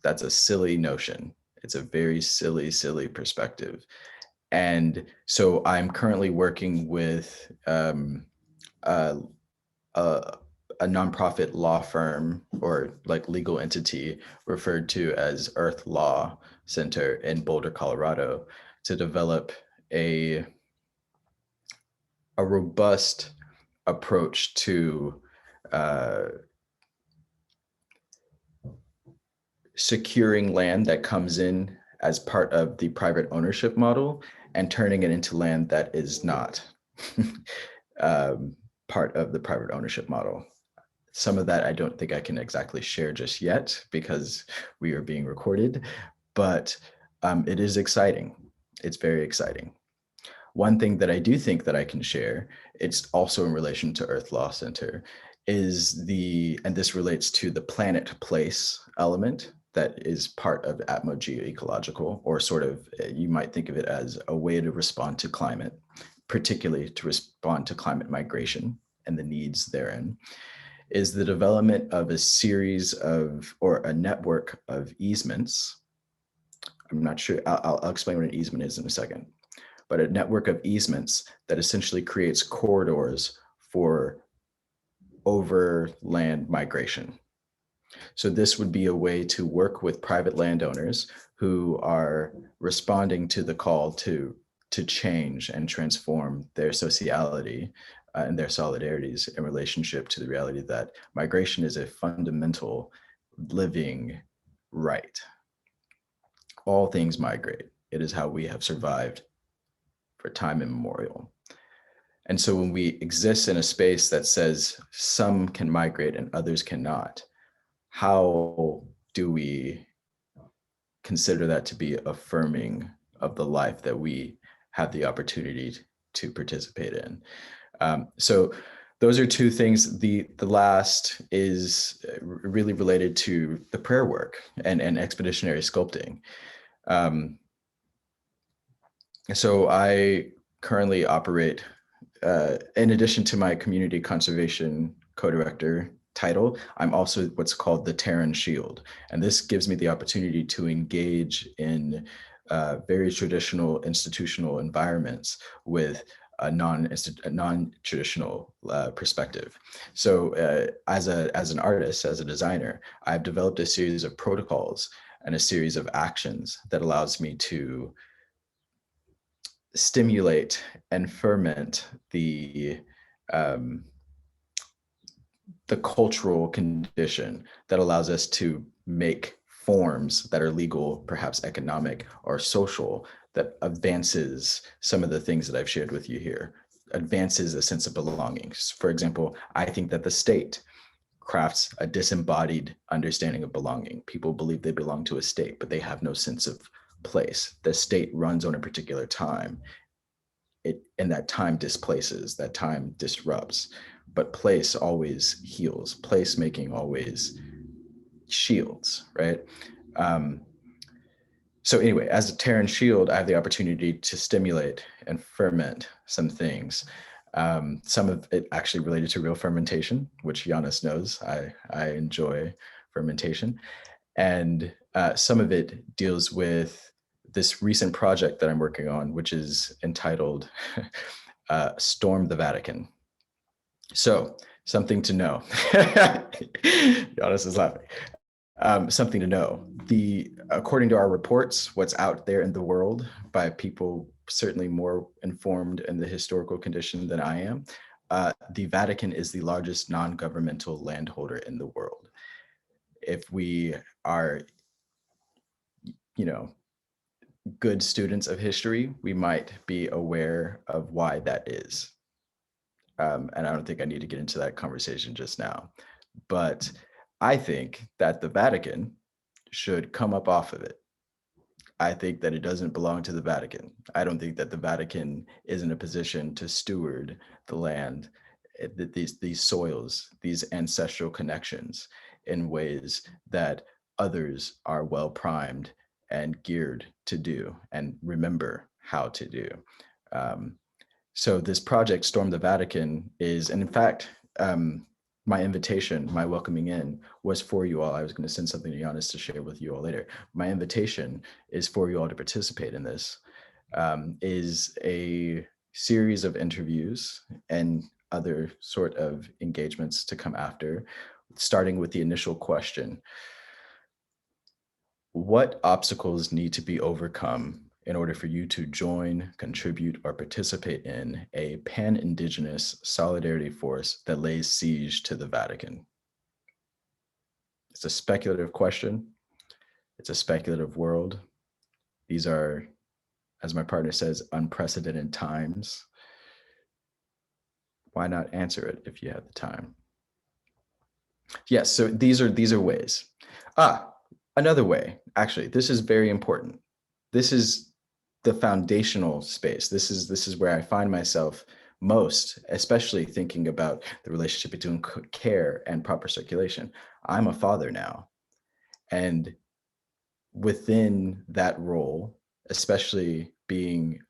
That's a silly notion. It's a very silly perspective. And so I'm currently working with a nonprofit law firm, or like legal entity referred to as Earth Law Center in Boulder, Colorado, to develop a robust approach to securing land that comes in as part of the private ownership model and turning it into land that is not part of the private ownership model. Some of that I don't think I can exactly share just yet because we are being recorded, but it is exciting. It's very exciting. One thing that I do think that I can share, it's also in relation to Earth Law Center, is and this relates to the planetplace element that is part of atmogeoecological, or sort of, you might think of it as a way to respond to climate, particularly to respond to climate migration and the needs therein, is the development of a series of, or a network of easements. I'm not sure, I'll explain what an easement is in a second, but a network of easements that essentially creates corridors for overland migration. So this would be a way to work with private landowners who are responding to the call to change and transform their sociality and their solidarities in relationship to the reality that migration is a fundamental living right. All things migrate. It is how we have survived for time immemorial. And so when we exist in a space that says some can migrate and others cannot, how do we consider that to be affirming of the life that we have the opportunity to participate in? So those are two things. The last is really related to the prayer work and expeditionary sculpting. So I currently operate, in addition to my community conservation co-director title, I'm also what's called the Terran Shield. And this gives me the opportunity to engage in very traditional institutional environments with a non-traditional perspective. So as an artist, as a designer, I've developed a series of protocols and a series of actions that allows me to stimulate and ferment the cultural condition that allows us to make forms that are legal, perhaps economic or social, that advances some of the things that I've shared with you here, advances a sense of belonging. For example, I think that the state crafts a disembodied understanding of belonging. People believe they belong to a state, but they have no sense of place. The state runs on a particular time. And that time displaces, that time disrupts, but place always heals. Placemaking always shields, right? So anyway, as a Terran Shield, I have the opportunity to stimulate and ferment some things. Some of it actually related to real fermentation, which Giannis knows. I enjoy fermentation. And some of it deals with this recent project that I'm working on, which is entitled Storm the Vatican. So something to know. Giannis is laughing. Something to know. According to our reports, what's out there in the world by people certainly more informed in the historical condition than I am, the Vatican is the largest non-governmental landholder in the world. If we are, good students of history, we might be aware of why that is. And I don't think I need to get into that conversation just now. But I think that the Vatican should come up off of it. I think that it doesn't belong to the Vatican. I don't think that the Vatican is in a position to steward the land, these soils, these ancestral connections in ways that others are well primed and geared to do and remember how to do. So this project, Storm the Vatican, is, and in fact, my invitation, my welcoming in was for you all. I was going to send something to Giannis to share with you all later. My invitation is for you all to participate in this, is a series of interviews and other sort of engagements to come after, starting with the initial question: what obstacles need to be overcome in order for you to join, contribute, or participate in a pan-Indigenous solidarity force that lays siege to the Vatican? It's a speculative question. It's a speculative world. These are, as my partner says, unprecedented times. Why not answer it if you have the time? Yes, so these are ways. Another way, actually, this is very important. This is the foundational space. This is where I find myself most, especially thinking about the relationship between care and proper circulation. I'm a father now, and within that role, especially being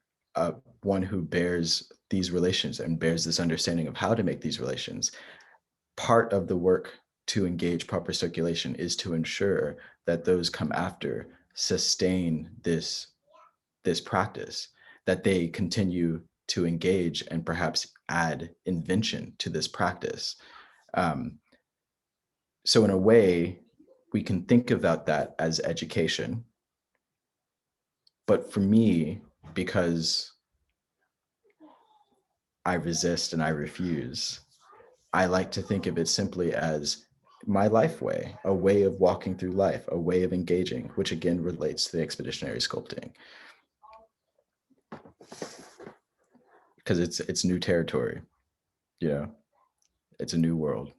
one who bears these relations and bears this understanding of how to make these relations, part of the work to engage proper circulation is to ensure that those come after sustain this practice, that they continue to engage and perhaps add invention to this practice. So in a way, we can think about that as education. But for me, because I resist and I refuse, I like to think of it simply as my life way, a way of walking through life, a way of engaging, which again relates to the expeditionary sculpting. Because it's new territory, you know, it's a new world.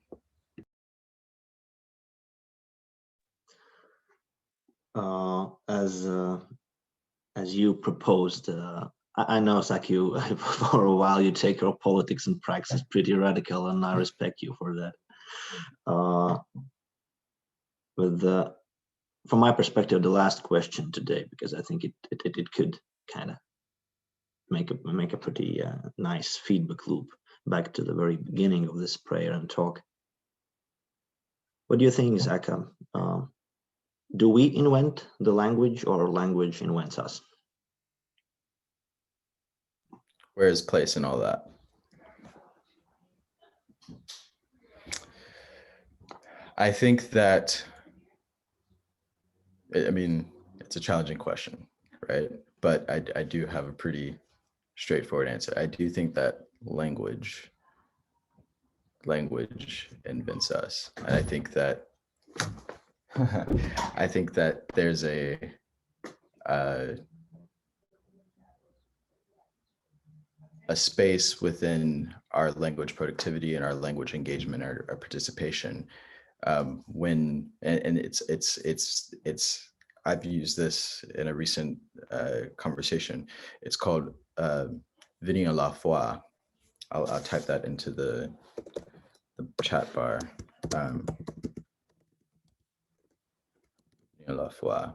As you proposed, I know, Saki, for a while you take your politics and praxis pretty radical, and I respect you for that. From my perspective, the last question today, because I think it could kind of make a pretty nice feedback loop back to the very beginning of this prayer and talk. What do you think, Zaka? Do we invent the language, or language invents us? Where is place in all that? I think that, I mean, it's a challenging question, right? But I do have a pretty straightforward answer. I do think that language invents us. And I think that there's a space within our language productivity and our language engagement, our participation, when it's I've used this in a recent conversation. It's called venir la foi. I'll type that into the chat bar. La foi.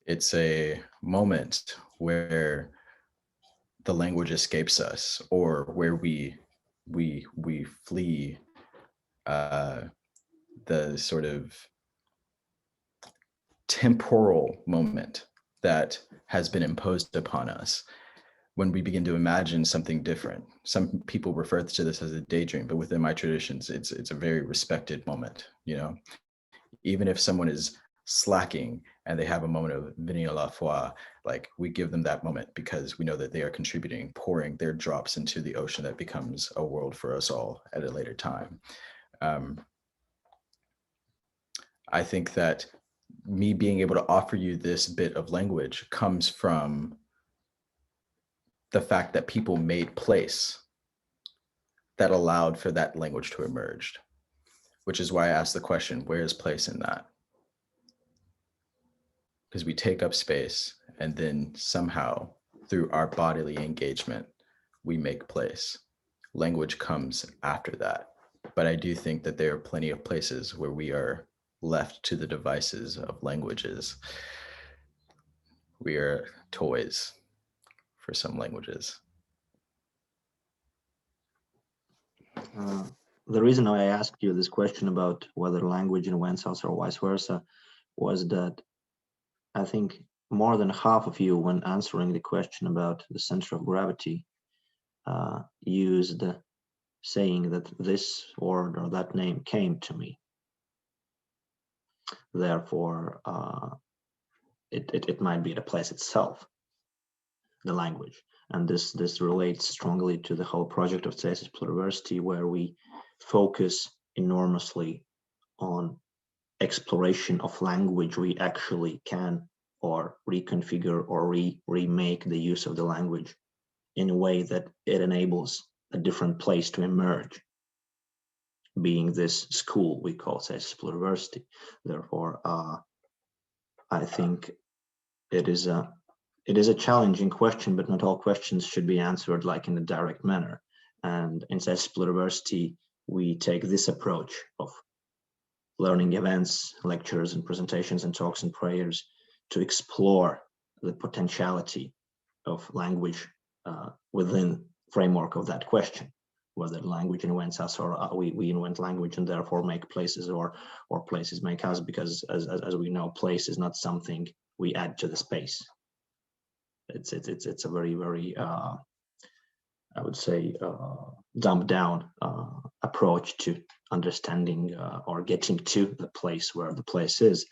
It's a moment where the language escapes us, or where we flee the sort of temporal moment that has been imposed upon us, when we begin to imagine something different. Some people refer to this as a daydream, but within my traditions, it's a very respected moment. You know, even if someone is slacking and they have a moment of venir la foi, like, we give them that moment because we know that they are contributing, pouring their drops into the ocean that becomes a world for us all at a later time. I think that me being able to offer you this bit of language comes from the fact that people made place that allowed for that language to emerge, which is why I asked the question, where is place in that? because we take up space, and then somehow through our bodily engagement, we make place. Language comes after that. But I do think that there are plenty of places where we are left to the devices of languages. We are toys for some languages. The reason I asked you this question about whether language invents us or vice versa was that I think more than half of you, when answering the question about the center of gravity, used saying that this word or that name came to me. Therefore, it might be the place itself, the language. And this relates strongly to the whole project of Thesis Pluriversity, where we focus enormously on exploration of language we actually can or reconfigure or remake the use of the language in a way that it enables a different place to emerge, being this school we call Thesis Pluriversity. Therefore, I think it is a challenging question, but not all questions should be answered like in a direct manner. And in Thesis Pluriversity, we take this approach of learning events, lectures and presentations and talks and prayers to explore the potentiality of language within framework of that question, whether language invents us or we invent language and therefore make places, or places make us, because as we know, place is not something we add to the space. It's a very, very I would say dumbed down approach to understanding or getting to the place where the place is.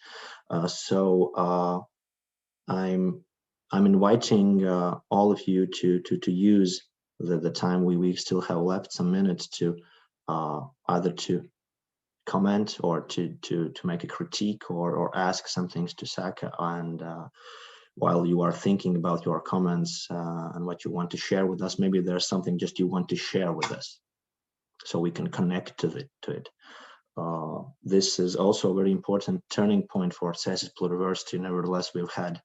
So I'm inviting all of you to use the time we still have left, some minutes, to either to comment or to make a critique or ask some things to Saka. And while you are thinking about your comments and what you want to share with us, maybe there's something just you want to share with us so we can connect to it. This is also a very important turning point for Thesis Pluriversity. Nevertheless, we've had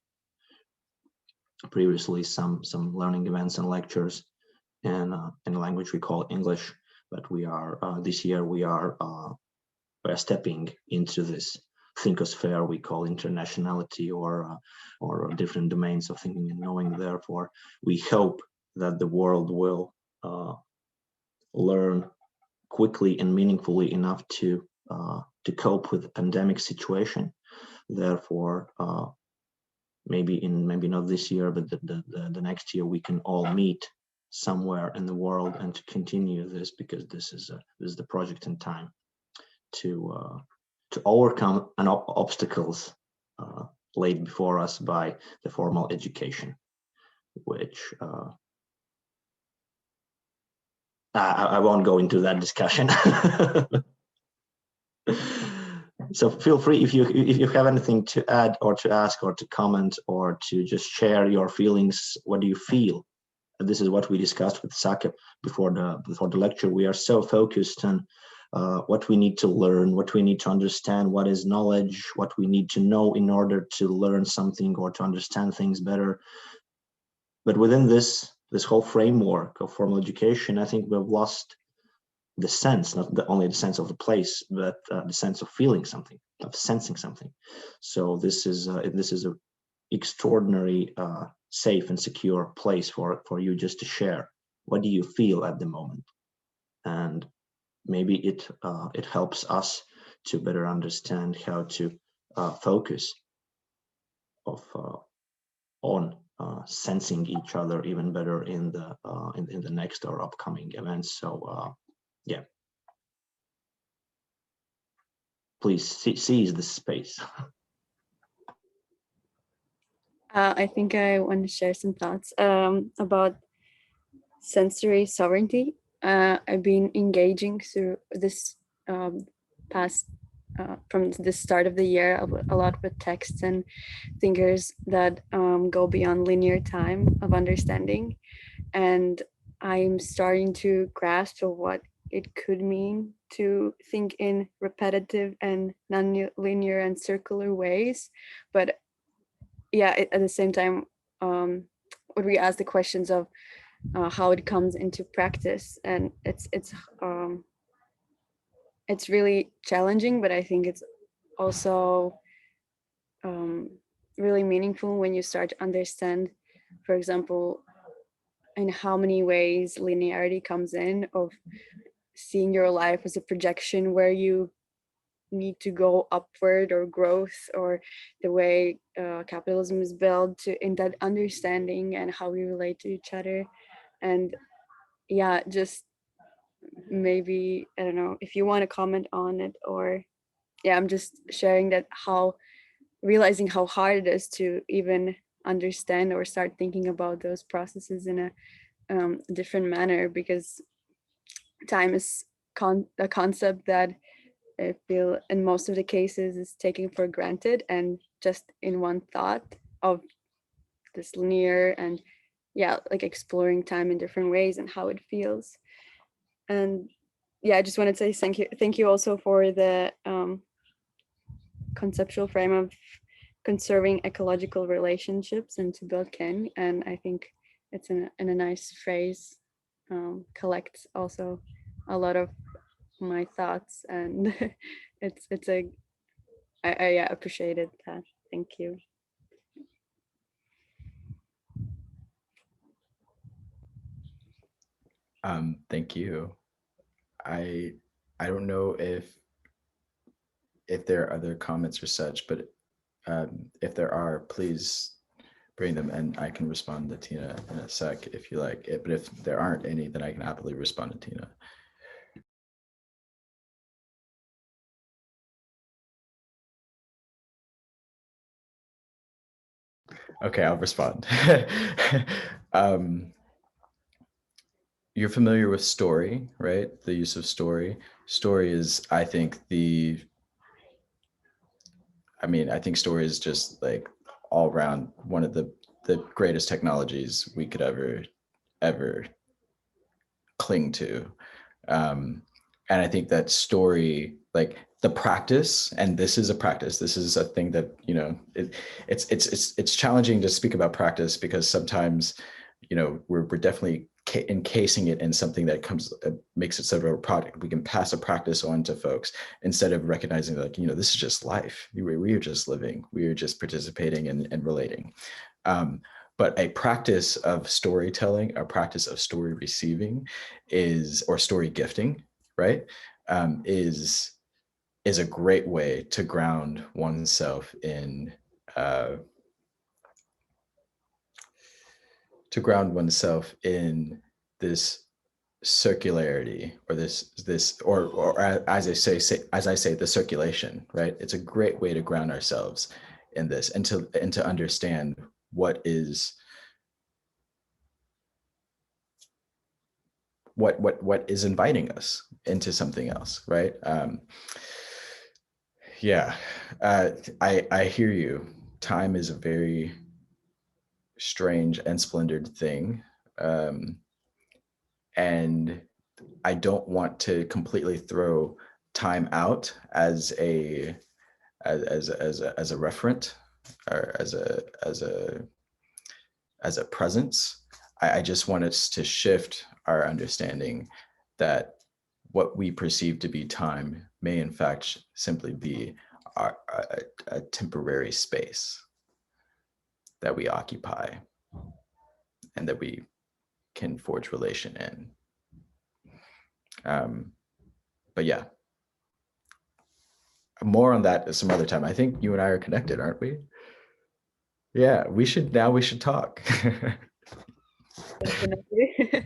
previously some learning events and lectures in a language we call English, but we are this year we are stepping into this thinkosphere we call internationality, or different domains of thinking and knowing. Therefore, we hope that the world will learn quickly and meaningfully enough to cope with the pandemic situation. Therefore, maybe not this year, but the next year, we can all meet somewhere in the world and to continue this, because this is the project in time to overcome obstacles laid before us by the formal education, which I won't go into that discussion. So feel free, if you have anything to add or to ask or to comment or to just share your feelings. What do you feel? This is what we discussed with Saka before the lecture. We are so focused on what we need to learn, what we need to understand, what is knowledge, what we need to know in order to learn something or to understand things better. But within this whole framework of formal education, I think we've lost the sense, not only the sense of the place, but the sense of feeling something, of sensing something. So this is a extraordinary, safe and secure place for you just to share. What do you feel at the moment? And maybe it helps us to better understand how to focus on sensing each other even better in the next or upcoming events. So yeah, please seize this space. I think I want to share some thoughts about sensory sovereignty. I've been engaging through this past from the start of the year a lot with texts and thinkers that go beyond linear time of understanding, and I'm starting to grasp what it could mean to think in repetitive and non-linear and circular ways, but yeah, at the same time, when we ask the questions of how it comes into practice, and it's really challenging, but I think it's also really meaningful when you start to understand, for example, in how many ways linearity comes in, of seeing your life as a projection where you need to go upward, or growth, or the way capitalism is built, to in that understanding and how we relate to each other. And yeah, just maybe, I don't know if you want to comment on it, or yeah, I'm just sharing that, how realizing how hard it is to even understand or start thinking about those processes in a different manner, because time is a concept that I feel in most of the cases is taken for granted, and just in one thought of this linear, and yeah, like exploring time in different ways and how it feels. And yeah, I just wanted to say thank you also for the conceptual frame of conserving ecological relationships and to build kin. And I think it's in a nice phrase, collects also a lot of my thoughts, and it's a I yeah, appreciated that. Thank you. Thank you. I don't know if there are other comments or such, but if there are, please bring them, and I can respond to Tina in a sec if you like it. But if there aren't any, then I can happily respond to Tina. Okay, I'll respond. You're familiar with story, right? The use of story. Story is, I think, I think story is just like all around one of the greatest technologies we could ever cling to. And I think that story, like the practice, and this is a practice, this is a thing that, you know, it's challenging to speak about practice, because sometimes, you know, we're definitely encasing it in something that makes it sort of a product. We can pass a practice on to folks instead of recognizing, like, you know, this is just life. We are just living. We are just participating and relating. But a practice of storytelling, a practice of story receiving or story gifting, right, is a great way to ground oneself in this circularity, or this or as I say the circulation, right? It's a great way to ground ourselves in this, and to understand what is inviting us into something else, right? Yeah, I hear you. Time is a very strange and splendored thing, and I don't want to completely throw time out as a referent, or as a presence. I just want us to shift our understanding that what we perceive to be time may in fact simply be a temporary space that we occupy and that we can forge relation in. But yeah, more on that some other time. I think you and I are connected, aren't we? Yeah, we should talk. Definitely.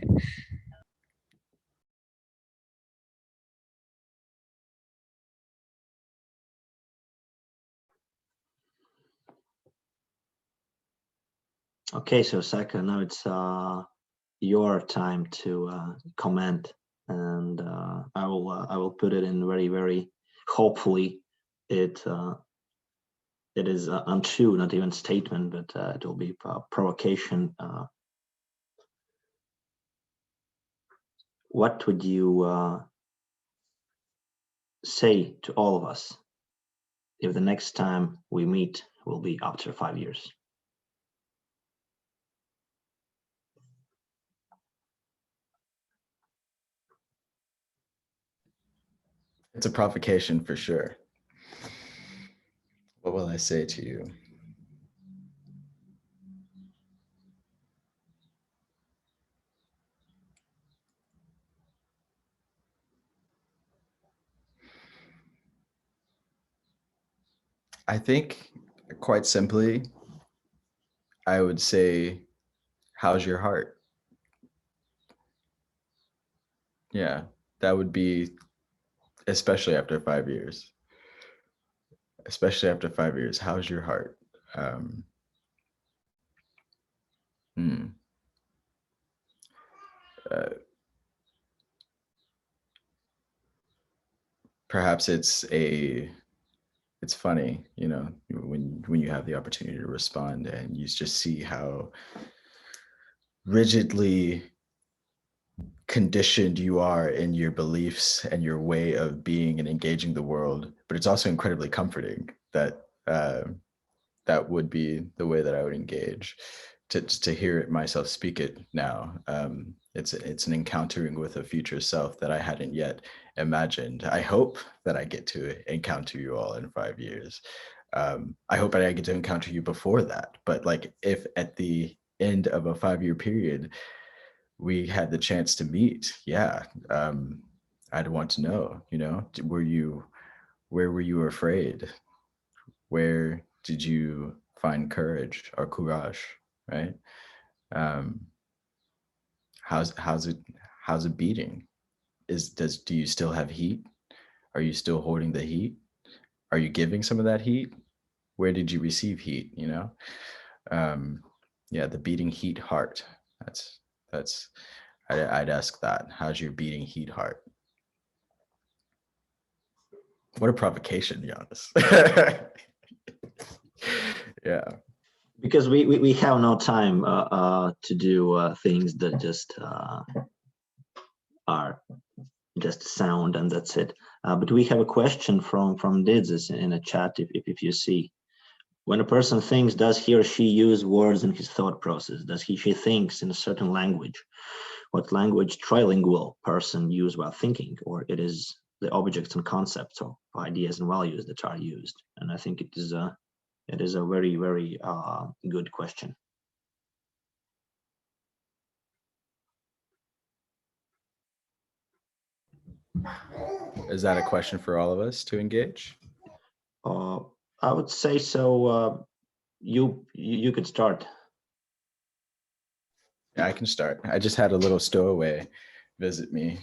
Okay, so Saka, now it's your time to comment, and I will put it in very, very hopefully it is untrue, not even statement, but it will be provocation. What would you say to all of us if the next time we meet will be after 5 years? It's a provocation for sure. What will I say to you? I think quite simply, I would say, how's your heart? Yeah, that would be, especially after 5 years. Especially after 5 years, how's your heart? Um, hmm. uh, Perhaps it's funny, you know, when you have the opportunity to respond and you just see how rigidly conditioned you are in your beliefs and your way of being and engaging the world, but it's also incredibly comforting that that would be the way that I would engage. To hear it myself speak it now, it's an encountering with a future self that I hadn't yet imagined. I hope that I get to encounter you all in 5 years. I hope that I get to encounter you before that. But like, if at the end of a 5-year period we had the chance to meet, yeah, I'd want to know. You know, where were you afraid? Where did you find courage or courage? Right? Um, how's it beating? Do you still have heat? Are you still holding the heat? Are you giving some of that heat? Where did you receive heat? You know, yeah, the beating heat heart. I'd ask that. How's your beating heat heart? What a provocation, Giannis. Yeah. Because we have no time to do things that just are just sound and that's it. But we have a question from Didzis in a chat, if you see. When a person thinks, does he or she use words in his thought process? Does she thinks in a certain language? What language trilingual person use while thinking? Or it is the objects and concepts or ideas and values that are used? And I think it is a very, very good question. Is that a question for all of us to engage? I would say so. You could start. Yeah, I can start. I just had a little stowaway visit me.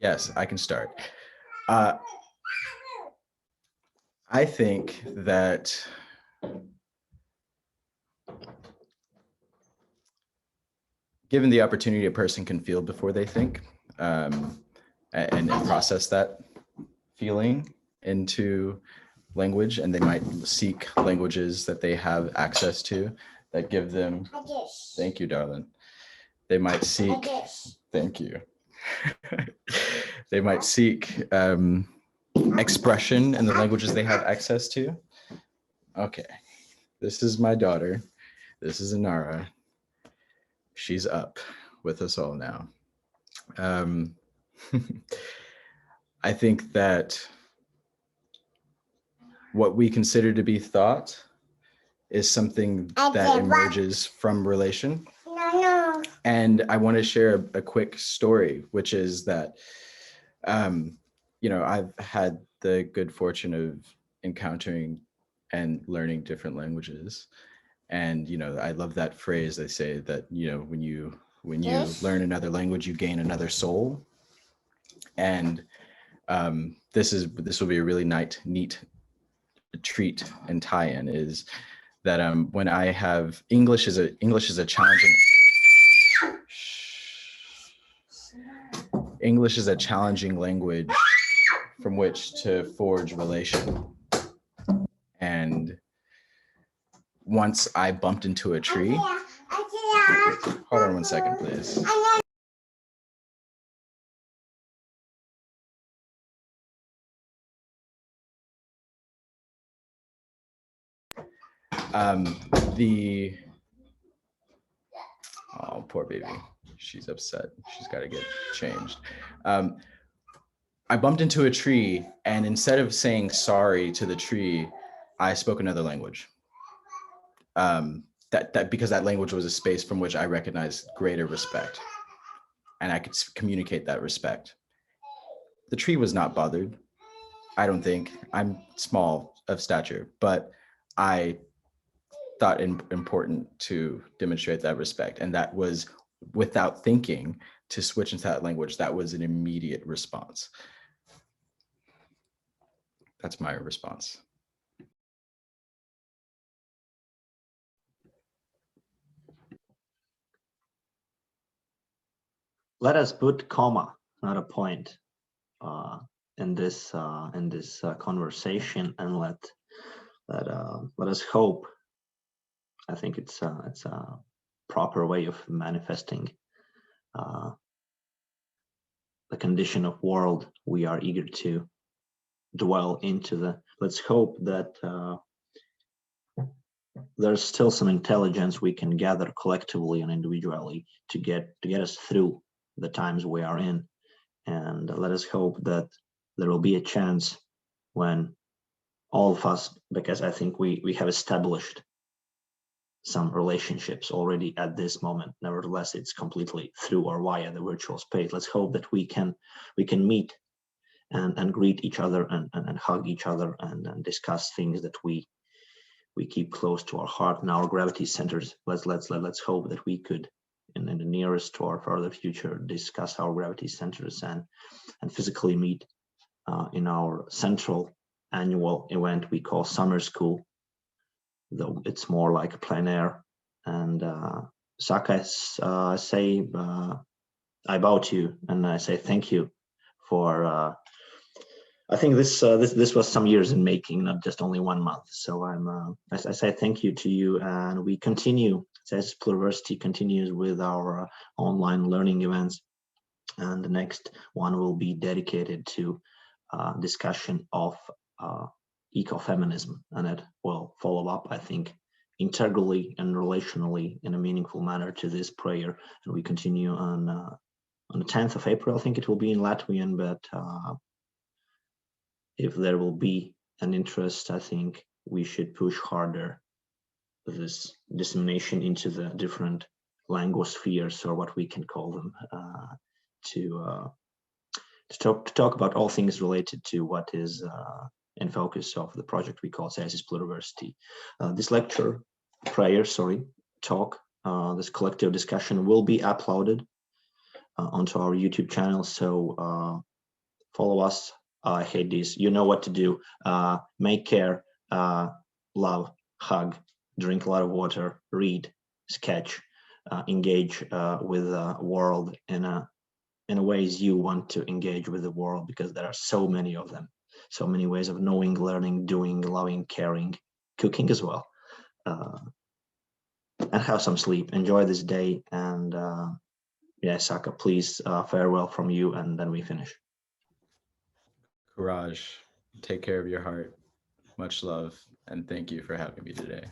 Yes, I can start. I think that given the opportunity a person can feel before they think, and process that feeling into language, and they might seek languages that they have access to that give them, thank you, darling. They might seek, thank you. They might seek expression in the languages they have access to. Okay, this is my daughter. This is Inara. She's up with us all now. I think that what we consider to be thought is something that emerges from relation. And I want to share a quick story, which is that, you know, I've had the good fortune of encountering and learning different languages. And, you know, I love that phrase. They say that, you know, when you learn another language, you gain another soul. And this will be a really neat treat and tie-in, is that when I have English is a challenging language from which to forge relation. And once I bumped into a tree, hold on one second, please. Oh, poor baby. She's upset. She's got to get changed. I bumped into a tree, and instead of saying sorry to the tree, I spoke another language. That because that language was a space from which I recognized greater respect, and I could communicate that respect. The tree was not bothered. I don't think. I'm small of stature, but I thought important to demonstrate that respect, and that was without thinking to switch into that language. That was an immediate response. That's my response. Let us put comma, not a point, in this conversation, and let us hope. I think it's a proper way of manifesting the condition of world we are eager to dwell into. Let's hope that there's still some intelligence we can gather collectively and individually to get us through the times we are in, and let us hope that there will be a chance when all of us, because I think we have established some relationships already at this moment. Nevertheless, it's completely through or via the virtual space. Let's hope that we can meet and greet each other and hug each other and discuss things that we keep close to our heart and our gravity centers. Let's hope that we could, in the nearest or further future, discuss our gravity centers and physically meet in our central annual event we call Summer School, though it's more like a plein air. And Saka, say I bow to you and I say thank you for. I think this was some years in making, not just only 1 month. So I say thank you to you, and we continue. As Pluriversity continues with our online learning events, and the next one will be dedicated to discussion of ecofeminism, and it will follow up, I think, integrally and relationally in a meaningful manner to this prayer. And we continue on the 10th of April. I think it will be in Latvian, but if there will be an interest, I think we should push harder this dissemination into the different langospheres, or what we can call them, to talk about all things related to what is in focus of the project we call Thesis Pluriversity. This lecture, talk, this collective discussion will be uploaded onto our YouTube channel. So follow us. I hate this. You know what to do. Make care, love, hug, drink a lot of water, read, sketch, engage with the world in ways you want to engage with the world, because there are so many of them, so many ways of knowing, learning, doing, loving, caring, cooking as well. And have some sleep. Enjoy this day. And yeah, Saka, please, farewell from you, and then we finish. Courage. Take care of your heart. Much love, and thank you for having me today.